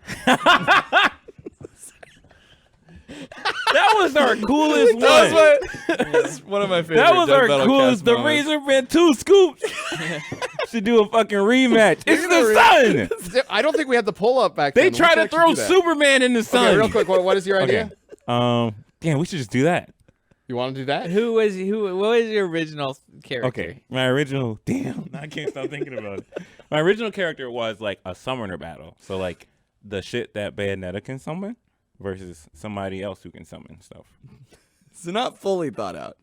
[SPEAKER 4] that was our coolest one.
[SPEAKER 2] That's one of my favorite.
[SPEAKER 4] That was
[SPEAKER 2] Death
[SPEAKER 4] our
[SPEAKER 2] Battle
[SPEAKER 4] coolest.
[SPEAKER 2] cast
[SPEAKER 4] The
[SPEAKER 2] moments.
[SPEAKER 4] Razor Band 2 scoops. Should do a fucking rematch. It's the sun.
[SPEAKER 1] I don't think we had the pull up back
[SPEAKER 4] They
[SPEAKER 1] then. We
[SPEAKER 4] try
[SPEAKER 1] should
[SPEAKER 4] to
[SPEAKER 1] actually
[SPEAKER 4] throw
[SPEAKER 1] do that.
[SPEAKER 4] Superman in the sun.
[SPEAKER 1] Okay, real quick, what is your idea?
[SPEAKER 4] Okay. Damn, we should just do that.
[SPEAKER 1] You want to do that?
[SPEAKER 3] Who was what was your original character?
[SPEAKER 4] Okay, my original. Damn, I can't stop thinking about it. My original character was like a summoner battle. So like the shit that Bayonetta can summon versus somebody else who can summon stuff.
[SPEAKER 2] So not fully thought out.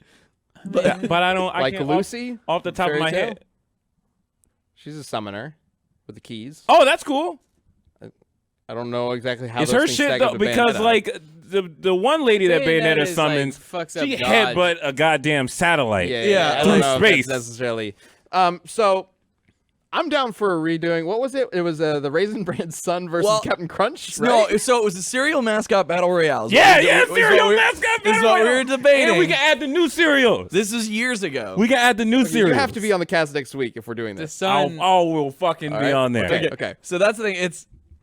[SPEAKER 4] But I don't. I
[SPEAKER 1] Like
[SPEAKER 4] can't
[SPEAKER 1] Lucy?
[SPEAKER 4] off the top of
[SPEAKER 1] Fairy
[SPEAKER 4] my
[SPEAKER 1] Tail?
[SPEAKER 4] head.
[SPEAKER 1] She's a summoner with the keys.
[SPEAKER 4] Oh, that's cool.
[SPEAKER 1] I don't know exactly how
[SPEAKER 4] It's
[SPEAKER 1] those
[SPEAKER 4] her
[SPEAKER 1] things
[SPEAKER 4] shit
[SPEAKER 1] stack
[SPEAKER 4] though
[SPEAKER 1] up to
[SPEAKER 4] because
[SPEAKER 1] Bayonetta.
[SPEAKER 4] like the one lady that Bayonetta
[SPEAKER 3] is,
[SPEAKER 4] summons,
[SPEAKER 3] like, fucks up
[SPEAKER 4] she
[SPEAKER 3] dodge.
[SPEAKER 4] headbutt a goddamn satellite.
[SPEAKER 1] yeah, I
[SPEAKER 4] through
[SPEAKER 1] don't know if
[SPEAKER 4] space.
[SPEAKER 1] that's necessarily. So I'm down for a redoing. What was it? It was the Raisin Bran Sun versus
[SPEAKER 2] Well,
[SPEAKER 1] Captain Crunch.
[SPEAKER 2] No,
[SPEAKER 1] right?
[SPEAKER 2] so it was a cereal mascot battle royale. is
[SPEAKER 4] Yeah,
[SPEAKER 2] what we-
[SPEAKER 4] yeah,
[SPEAKER 2] is what
[SPEAKER 4] cereal
[SPEAKER 2] we're-
[SPEAKER 4] mascot
[SPEAKER 2] is
[SPEAKER 4] battle
[SPEAKER 2] what we
[SPEAKER 4] royale.
[SPEAKER 2] were debating.
[SPEAKER 4] And we can add the new cereals.
[SPEAKER 2] This is years ago.
[SPEAKER 4] We can add the new
[SPEAKER 1] you
[SPEAKER 4] cereals.
[SPEAKER 1] have to be on the cast next week if we're doing
[SPEAKER 3] The
[SPEAKER 1] this.
[SPEAKER 3] sun.
[SPEAKER 4] we'll fucking
[SPEAKER 1] All
[SPEAKER 4] be
[SPEAKER 1] right.
[SPEAKER 4] on there.
[SPEAKER 1] Okay.
[SPEAKER 2] So that's the thing.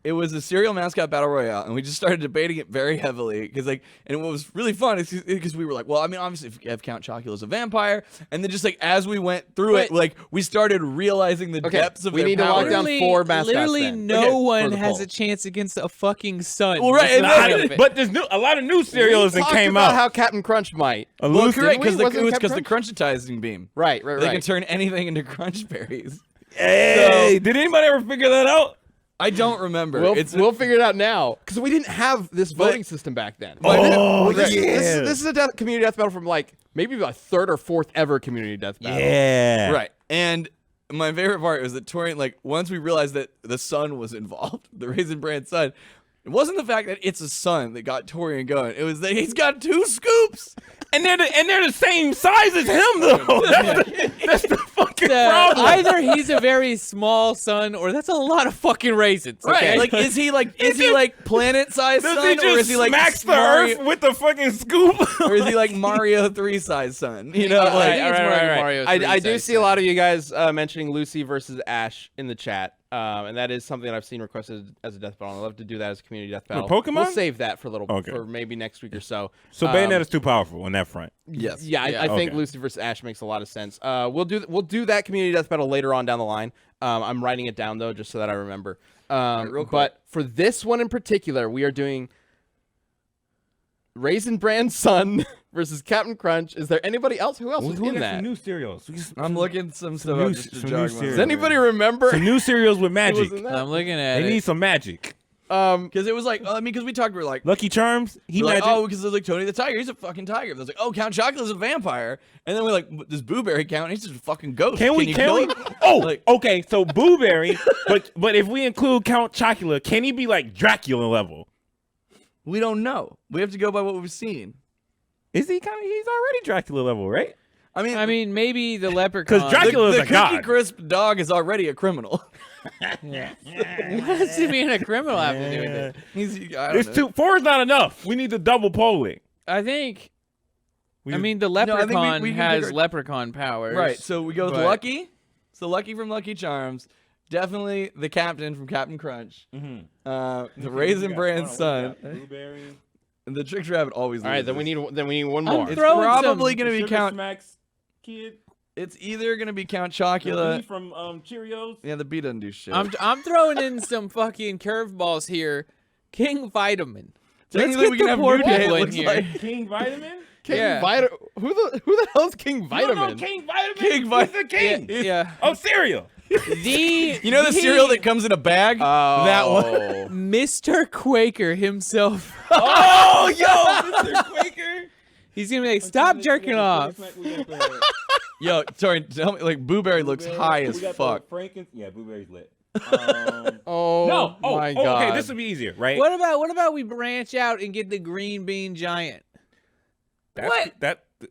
[SPEAKER 2] It was a cereal mascot battle royale, and we just started debating it very heavily because and what was really fun is because we were like, well, I mean, obviously, if you have Count Chocula as a vampire, and then just like as we went through it,
[SPEAKER 1] Wait.
[SPEAKER 2] like we started realizing the
[SPEAKER 1] Okay,
[SPEAKER 2] depths of
[SPEAKER 1] we
[SPEAKER 2] their
[SPEAKER 1] need to lock
[SPEAKER 2] powers.
[SPEAKER 1] down four mascots
[SPEAKER 3] Literally,
[SPEAKER 1] then.
[SPEAKER 3] no
[SPEAKER 2] Okay, for
[SPEAKER 3] one
[SPEAKER 1] the
[SPEAKER 3] has
[SPEAKER 1] poll.
[SPEAKER 3] a chance against a fucking sun.
[SPEAKER 2] Well, right,
[SPEAKER 3] That's
[SPEAKER 2] and
[SPEAKER 3] the
[SPEAKER 2] then-
[SPEAKER 3] point of it.
[SPEAKER 4] But there's a lot of new cereals that
[SPEAKER 1] Talked
[SPEAKER 4] came
[SPEAKER 1] about
[SPEAKER 4] out.
[SPEAKER 1] how Captain Crunch might.
[SPEAKER 2] Well,
[SPEAKER 4] Lucy-
[SPEAKER 2] correct, because
[SPEAKER 1] Wasn't
[SPEAKER 2] it was
[SPEAKER 1] Captain
[SPEAKER 2] because the crunchitizing beam.
[SPEAKER 1] Right.
[SPEAKER 2] They can turn anything into crunch berries.
[SPEAKER 4] Hey, did anybody ever figure that out?
[SPEAKER 2] I don't remember.
[SPEAKER 1] We'll figure it out now because we didn't have this voting system back then.
[SPEAKER 4] Oh,
[SPEAKER 1] this
[SPEAKER 4] yeah.
[SPEAKER 1] is a community death battle from like maybe a third or fourth ever community death battle.
[SPEAKER 4] Yeah.
[SPEAKER 2] Right. And my favorite part was that Torian, like, once we realized that the sun was involved, the Raisin Bran sun, it wasn't the fact that it's a sun that got Torian going. It was that he's got 2 scoops.
[SPEAKER 4] And they're the same size as him though. That's the fucking problem.
[SPEAKER 3] Either he's a very small sun, or that's a lot of fucking raisins. Okay?
[SPEAKER 2] Right. Like, is he like planet-sized
[SPEAKER 4] Does
[SPEAKER 2] sun,
[SPEAKER 4] he just
[SPEAKER 2] or is he like
[SPEAKER 4] smacks the
[SPEAKER 2] Mario,
[SPEAKER 4] earth with the fucking scoop?
[SPEAKER 2] or is he like Mario 3-size sun? You know,
[SPEAKER 1] All
[SPEAKER 2] like,
[SPEAKER 1] right, all right, all right, all right.
[SPEAKER 3] Mario
[SPEAKER 1] I
[SPEAKER 3] 3
[SPEAKER 1] do
[SPEAKER 3] size
[SPEAKER 1] see a lot of you guys mentioning Lucy versus Ash in the chat, and that is something that I've seen requested as a death battle. I'd love to do that as a community death battle.
[SPEAKER 4] Pokemon?
[SPEAKER 1] We'll save that for a little,
[SPEAKER 4] Okay.
[SPEAKER 1] for maybe next week or so.
[SPEAKER 4] So Bayonetta's too powerful on that front.
[SPEAKER 2] yes.
[SPEAKER 1] Yeah, I think
[SPEAKER 4] Okay.
[SPEAKER 1] Lucy versus Ash makes a lot of sense. We'll do that community death battle later on down the line. I'm writing it down though, just so that I remember.
[SPEAKER 2] real quick.
[SPEAKER 1] But for this one in particular, we are doing Raisin Bran Sun versus Captain Crunch. Is there anybody else? Who else was in that?
[SPEAKER 4] Some new cereals.
[SPEAKER 2] I'm looking some stuff
[SPEAKER 4] new-
[SPEAKER 2] up just to
[SPEAKER 4] some
[SPEAKER 2] jog
[SPEAKER 4] new
[SPEAKER 2] my
[SPEAKER 4] cereal.
[SPEAKER 1] Does
[SPEAKER 2] memory.
[SPEAKER 1] anybody remember?
[SPEAKER 4] Some new cereals with
[SPEAKER 1] who
[SPEAKER 4] magic.
[SPEAKER 1] was in that?
[SPEAKER 3] I'm looking at
[SPEAKER 4] They
[SPEAKER 3] it.
[SPEAKER 4] need some magic.
[SPEAKER 2] Because it was like, I mean, because we talked, we were like,
[SPEAKER 4] Lucky Charms. He
[SPEAKER 2] we're like,
[SPEAKER 4] magic.
[SPEAKER 2] oh, because there's like Tony the Tiger, he's a fucking tiger. There's like, oh, Count Chocula's a vampire, and then we're like, does Booberry count? He's just a fucking ghost.
[SPEAKER 4] Can we?
[SPEAKER 2] you
[SPEAKER 4] Can
[SPEAKER 2] kill
[SPEAKER 4] we?
[SPEAKER 2] him?
[SPEAKER 4] Oh,
[SPEAKER 2] Like-
[SPEAKER 4] okay. So Blueberry, but if we include Count Chocula, can he be like Dracula level?
[SPEAKER 2] We don't know. We have to go by what we've seen.
[SPEAKER 4] Is he kind of? He's already Dracula level, right?
[SPEAKER 2] I mean,
[SPEAKER 3] maybe the leprechaun.
[SPEAKER 4] Because Dracula is
[SPEAKER 2] the
[SPEAKER 4] a
[SPEAKER 2] Cookie
[SPEAKER 4] god.
[SPEAKER 2] Crisp dog is already a criminal.
[SPEAKER 3] What does he being a criminal have to do with it?
[SPEAKER 2] I don't know.
[SPEAKER 4] 4 is not enough. We need to double polling.
[SPEAKER 3] I think.
[SPEAKER 4] We-
[SPEAKER 3] I mean, the
[SPEAKER 2] I think
[SPEAKER 3] leprechaun
[SPEAKER 2] we can
[SPEAKER 3] has
[SPEAKER 2] figure-
[SPEAKER 3] leprechaun powers.
[SPEAKER 2] Right, so we go with
[SPEAKER 3] but-
[SPEAKER 2] Lucky. So Lucky from Lucky Charms. Definitely the captain from Captain Crunch. The Raisin Bran son.
[SPEAKER 4] Blueberry.
[SPEAKER 2] The tricked rabbit always.
[SPEAKER 1] All right, then we need one more.
[SPEAKER 3] I'm
[SPEAKER 2] It's
[SPEAKER 3] throwing
[SPEAKER 2] probably
[SPEAKER 3] some
[SPEAKER 2] gonna be
[SPEAKER 4] Sugar
[SPEAKER 2] Count.
[SPEAKER 4] Smacks kid.
[SPEAKER 2] It's either gonna be Count
[SPEAKER 4] The
[SPEAKER 2] Chocula.
[SPEAKER 4] bee from Cheerios.
[SPEAKER 2] Yeah, the bee doesn't do shit.
[SPEAKER 3] I'm throwing in some fucking curveballs here. King Vitamin. Let's
[SPEAKER 2] Technically,
[SPEAKER 3] get
[SPEAKER 2] we can
[SPEAKER 3] the
[SPEAKER 2] have
[SPEAKER 3] poor
[SPEAKER 2] New Day,
[SPEAKER 3] people
[SPEAKER 2] it
[SPEAKER 3] in
[SPEAKER 2] looks
[SPEAKER 3] here.
[SPEAKER 2] like.
[SPEAKER 4] King Vitamin.
[SPEAKER 1] King
[SPEAKER 3] Yeah.
[SPEAKER 1] Who the hell's King
[SPEAKER 4] You don't know
[SPEAKER 1] Vitamin?
[SPEAKER 4] King Vitamin.
[SPEAKER 2] King
[SPEAKER 4] He's
[SPEAKER 2] Vitamin.
[SPEAKER 4] the king.
[SPEAKER 3] Yeah.
[SPEAKER 4] Oh, cereal.
[SPEAKER 3] The
[SPEAKER 2] You know the cereal that comes in a bag?
[SPEAKER 1] Oh,
[SPEAKER 2] That one.
[SPEAKER 3] Mr. Quaker himself.
[SPEAKER 4] Oh, yo, Mr. Quaker.
[SPEAKER 3] He's gonna be like, stop jerking off.
[SPEAKER 2] Yo, sorry, tell me, like, Blueberry looks high as fuck.
[SPEAKER 4] Yeah, Blueberry's lit.
[SPEAKER 1] Oh,
[SPEAKER 4] No. Oh,
[SPEAKER 1] my
[SPEAKER 4] oh,
[SPEAKER 1] God.
[SPEAKER 4] okay. This would be easier, right?
[SPEAKER 3] What about we branch out and get the green bean giant?
[SPEAKER 2] What?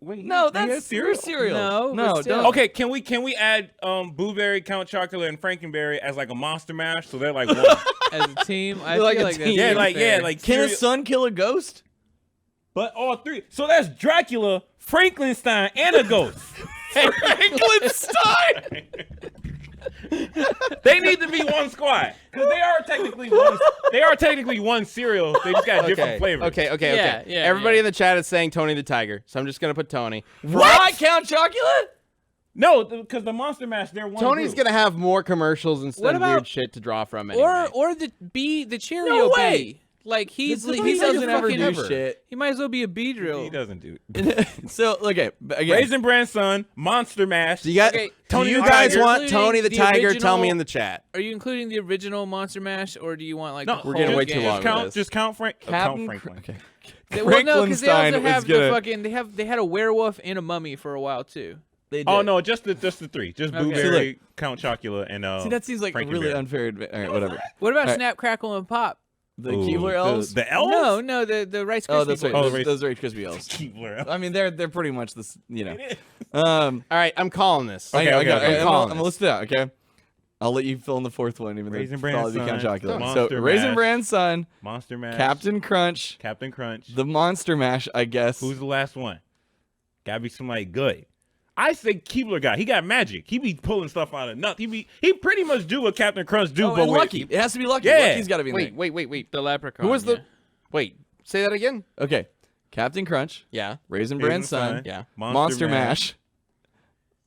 [SPEAKER 4] Wait.
[SPEAKER 2] No,
[SPEAKER 4] he
[SPEAKER 2] that's
[SPEAKER 4] has cereal.
[SPEAKER 2] cereal.
[SPEAKER 3] No,
[SPEAKER 2] no,
[SPEAKER 3] but still.
[SPEAKER 2] don't.
[SPEAKER 4] Okay, can we add Blueberry, Count Chocula, and Frankenberry as like a monster mash so they're like one?
[SPEAKER 3] As a team, I
[SPEAKER 2] They're like
[SPEAKER 3] feel
[SPEAKER 2] a
[SPEAKER 3] like
[SPEAKER 2] team.
[SPEAKER 3] that's
[SPEAKER 4] yeah,
[SPEAKER 3] fair.
[SPEAKER 4] like
[SPEAKER 2] Can a
[SPEAKER 4] cereal-
[SPEAKER 2] sun kill a ghost?
[SPEAKER 4] But all three. So that's Dracula, Frankenstein, and a ghost.
[SPEAKER 2] Frankenstein!
[SPEAKER 4] They need to be one squad because they are technically one. They are technically one cereal. They just got different flavors.
[SPEAKER 1] Okay.
[SPEAKER 3] Yeah,
[SPEAKER 1] Everybody
[SPEAKER 3] yeah.
[SPEAKER 1] in the chat is saying Tony the Tiger, so I'm just gonna put Tony.
[SPEAKER 2] What? Count Chocula?
[SPEAKER 4] No, because the Monster Mash, they're one.
[SPEAKER 1] Tony's
[SPEAKER 4] group.
[SPEAKER 1] gonna have more commercials instead
[SPEAKER 3] What
[SPEAKER 1] of
[SPEAKER 3] about-
[SPEAKER 1] weird shit to draw from. Anyway.
[SPEAKER 3] or the Cheerio
[SPEAKER 2] No way.
[SPEAKER 3] bee. Like he
[SPEAKER 2] He
[SPEAKER 3] doesn't
[SPEAKER 2] doesn't ever
[SPEAKER 3] fucking
[SPEAKER 2] do
[SPEAKER 3] ever.
[SPEAKER 2] shit.
[SPEAKER 3] He might as well be a bee drill.
[SPEAKER 4] He doesn't do.
[SPEAKER 2] So, okay, again.
[SPEAKER 4] Raisin Bran Sun, Monster Mash.
[SPEAKER 1] Do you got?
[SPEAKER 3] Okay,
[SPEAKER 1] Tony,
[SPEAKER 3] do
[SPEAKER 1] you
[SPEAKER 3] you
[SPEAKER 1] guys
[SPEAKER 3] include
[SPEAKER 1] want Tony the
[SPEAKER 3] the
[SPEAKER 1] Tiger? Tell me
[SPEAKER 3] original-
[SPEAKER 1] in the chat.
[SPEAKER 3] Are you including the original Monster Mash, or do you want like
[SPEAKER 4] No,
[SPEAKER 3] the whole
[SPEAKER 1] we're getting way
[SPEAKER 3] game?
[SPEAKER 1] too long.
[SPEAKER 4] Count,
[SPEAKER 1] this.
[SPEAKER 4] just count Frank. Count
[SPEAKER 2] Captain
[SPEAKER 4] Franklin.
[SPEAKER 2] Okay.
[SPEAKER 3] Well, no, because they also
[SPEAKER 2] Frankenstein
[SPEAKER 3] have
[SPEAKER 2] was
[SPEAKER 3] the
[SPEAKER 2] gonna-
[SPEAKER 3] fucking. They had a werewolf and a mummy for a while too.
[SPEAKER 2] They did.
[SPEAKER 4] Oh no, just the three. Just
[SPEAKER 3] Okay.
[SPEAKER 4] Blueberry,
[SPEAKER 2] See,
[SPEAKER 4] Count Chocula, and
[SPEAKER 2] See, that seems like a really
[SPEAKER 4] Frankenberry.
[SPEAKER 2] unfair. All right, whatever.
[SPEAKER 3] What about
[SPEAKER 2] Alright.
[SPEAKER 3] Snap, Crackle, and Pop?
[SPEAKER 2] The
[SPEAKER 4] Ooh,
[SPEAKER 2] Keebler elves?
[SPEAKER 4] The elves?
[SPEAKER 3] No, the Rice Krispie
[SPEAKER 2] Oh, that's right.
[SPEAKER 3] boys.
[SPEAKER 4] Oh,
[SPEAKER 2] Those are Rice Krispie elves.
[SPEAKER 4] Keebler elves.
[SPEAKER 2] I mean, they're pretty much this,
[SPEAKER 4] It is.
[SPEAKER 1] All right, I'm calling this.
[SPEAKER 2] I know,
[SPEAKER 4] Okay, okay.
[SPEAKER 2] I'm
[SPEAKER 1] calling
[SPEAKER 2] gonna list it out, okay? I'll let you fill in the fourth one, even
[SPEAKER 4] Raisin
[SPEAKER 2] though
[SPEAKER 4] Bran
[SPEAKER 2] probably Count
[SPEAKER 4] Sun,
[SPEAKER 2] Chocula. So,
[SPEAKER 4] Monster
[SPEAKER 2] Raisin
[SPEAKER 4] Mash.
[SPEAKER 2] Bran Sun,
[SPEAKER 4] Monster Mash.
[SPEAKER 2] Captain Crunch,
[SPEAKER 4] Captain Crunch.
[SPEAKER 2] the Monster Mash, I guess.
[SPEAKER 4] Who's the last one? Gotta be somebody good. I say Keebler guy. He got magic. He be pulling stuff out of nothing. He pretty much do what Captain Crunch do,
[SPEAKER 2] Oh,
[SPEAKER 4] but
[SPEAKER 2] and
[SPEAKER 4] with
[SPEAKER 2] Lucky. It has to be Lucky.
[SPEAKER 4] Yeah.
[SPEAKER 2] Lucky's got to be in
[SPEAKER 1] Wait.
[SPEAKER 3] The leprechaun.
[SPEAKER 1] Who was the?
[SPEAKER 3] yeah.
[SPEAKER 1] Wait, say that again.
[SPEAKER 2] there. Okay. Captain Crunch,
[SPEAKER 1] Yeah.
[SPEAKER 2] Raisin Bran
[SPEAKER 4] Raisin
[SPEAKER 2] Sun,
[SPEAKER 4] Sun,
[SPEAKER 1] Yeah.
[SPEAKER 2] Monster Mash.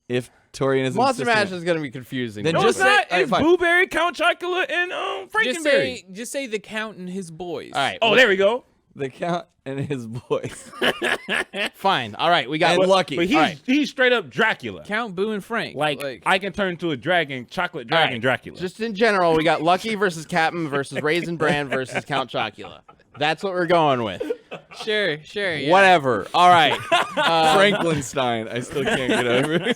[SPEAKER 2] If Torian is
[SPEAKER 1] Monster Mash
[SPEAKER 2] insistent.
[SPEAKER 1] is gonna be confusing.
[SPEAKER 2] Then
[SPEAKER 4] No,
[SPEAKER 2] just
[SPEAKER 4] it's not.
[SPEAKER 2] say-
[SPEAKER 4] It's
[SPEAKER 2] fine.
[SPEAKER 4] Blueberry, Count Chocula, and Frankenberry.
[SPEAKER 3] Just say the Count and his boys.
[SPEAKER 1] All right.
[SPEAKER 4] Oh, there we go.
[SPEAKER 2] The Count and his boys.
[SPEAKER 1] Fine. All right, we got.
[SPEAKER 2] And Lucky.
[SPEAKER 4] But he's
[SPEAKER 1] All right.
[SPEAKER 4] he's straight up Dracula.
[SPEAKER 3] Count, Boo, and Frank.
[SPEAKER 4] Like I can turn into a dragon, chocolate dragon,
[SPEAKER 1] right.
[SPEAKER 4] Dracula.
[SPEAKER 1] Just in general, we got Lucky versus Captain versus Raisin Bran versus Count Chocula. That's what we're going with.
[SPEAKER 3] Sure. Yeah.
[SPEAKER 1] Whatever. All right.
[SPEAKER 2] Franklinstein. I still can't get over.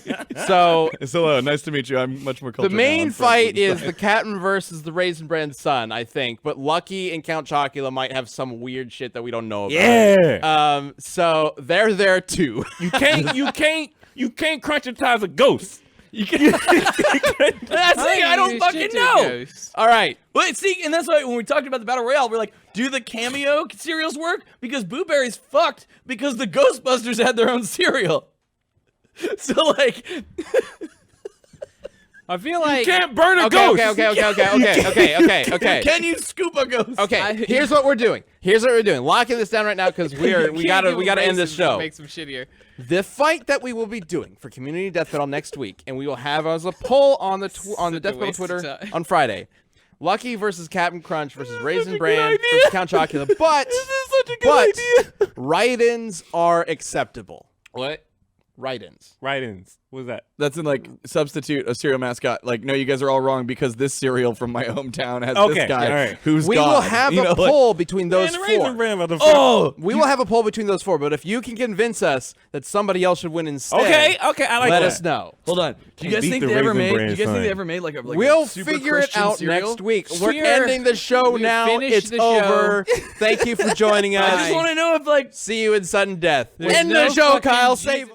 [SPEAKER 1] So
[SPEAKER 2] Hello, nice to meet you. I'm much more
[SPEAKER 1] the
[SPEAKER 2] cultured.
[SPEAKER 1] main
[SPEAKER 2] now. I'm
[SPEAKER 1] fight is
[SPEAKER 2] Franklinstein.
[SPEAKER 1] the Captain versus the Raisin Bran Sun, I think. But Lucky and Count Chocula might have some weird shit that we don't know about.
[SPEAKER 4] yeah.
[SPEAKER 1] So they're there too.
[SPEAKER 4] you can't crunchitize a ghost.
[SPEAKER 2] You can. That's the thing. I don't fucking know.
[SPEAKER 1] All right.
[SPEAKER 2] Wait, see, and that's why when we talked about the Battle Royale, we're like, do the cameo cereals work? Because Blueberry's fucked because the Ghostbusters had their own cereal. So, like,
[SPEAKER 3] I feel like
[SPEAKER 4] Can't burn a
[SPEAKER 1] Okay,
[SPEAKER 4] ghost.
[SPEAKER 1] okay.
[SPEAKER 2] can you scoop a ghost?
[SPEAKER 1] Okay, here's what we're doing. Locking this down right now because we gotta end this show.
[SPEAKER 3] Make some shittier.
[SPEAKER 1] The fight that we will be doing for Community Death Battle next week, and we will have as a poll on the
[SPEAKER 3] Such
[SPEAKER 1] Death
[SPEAKER 3] a
[SPEAKER 1] Battle
[SPEAKER 3] waste of
[SPEAKER 1] Twitter
[SPEAKER 3] time.
[SPEAKER 1] on Friday. Lucky versus Captain Crunch versus Raisin Bran versus Count Chocula. But write-ins are acceptable.
[SPEAKER 2] What?
[SPEAKER 1] Write-ins.
[SPEAKER 4] Write-ins. What's that?
[SPEAKER 2] That's in, like, substitute a cereal mascot. Like, no, you guys are all wrong because this cereal from my hometown has
[SPEAKER 4] Okay,
[SPEAKER 2] this guy
[SPEAKER 4] all right.
[SPEAKER 2] who's
[SPEAKER 1] We
[SPEAKER 2] God.
[SPEAKER 1] will have
[SPEAKER 2] You
[SPEAKER 1] a
[SPEAKER 2] know, like-
[SPEAKER 1] poll between those
[SPEAKER 4] Man, the Raisin
[SPEAKER 1] four.
[SPEAKER 4] Bran motherfucker.
[SPEAKER 2] Oh!
[SPEAKER 1] We will have a poll between those four, but if you can convince us that somebody else should win instead,
[SPEAKER 4] Okay, I like
[SPEAKER 1] let
[SPEAKER 4] that.
[SPEAKER 1] us know.
[SPEAKER 2] Hold on. Do you guys
[SPEAKER 4] beat
[SPEAKER 2] think
[SPEAKER 4] the
[SPEAKER 2] they ever
[SPEAKER 4] Raisin
[SPEAKER 2] made?
[SPEAKER 4] Bran
[SPEAKER 2] Do you guys think
[SPEAKER 4] sign.
[SPEAKER 2] they ever made like a
[SPEAKER 1] We'll
[SPEAKER 2] super
[SPEAKER 1] figure it
[SPEAKER 2] Christian
[SPEAKER 1] out
[SPEAKER 2] cereal?
[SPEAKER 1] next week. We're
[SPEAKER 3] Sure.
[SPEAKER 1] ending the show
[SPEAKER 3] We
[SPEAKER 1] now.
[SPEAKER 3] finished
[SPEAKER 1] It's
[SPEAKER 3] the show.
[SPEAKER 1] over. Thank you for joining us.
[SPEAKER 2] I just want to know if like
[SPEAKER 1] See you in sudden death.
[SPEAKER 3] There's
[SPEAKER 1] End
[SPEAKER 3] no
[SPEAKER 1] the show,
[SPEAKER 3] fucking
[SPEAKER 1] Kyle.
[SPEAKER 3] Jesus-
[SPEAKER 1] Save.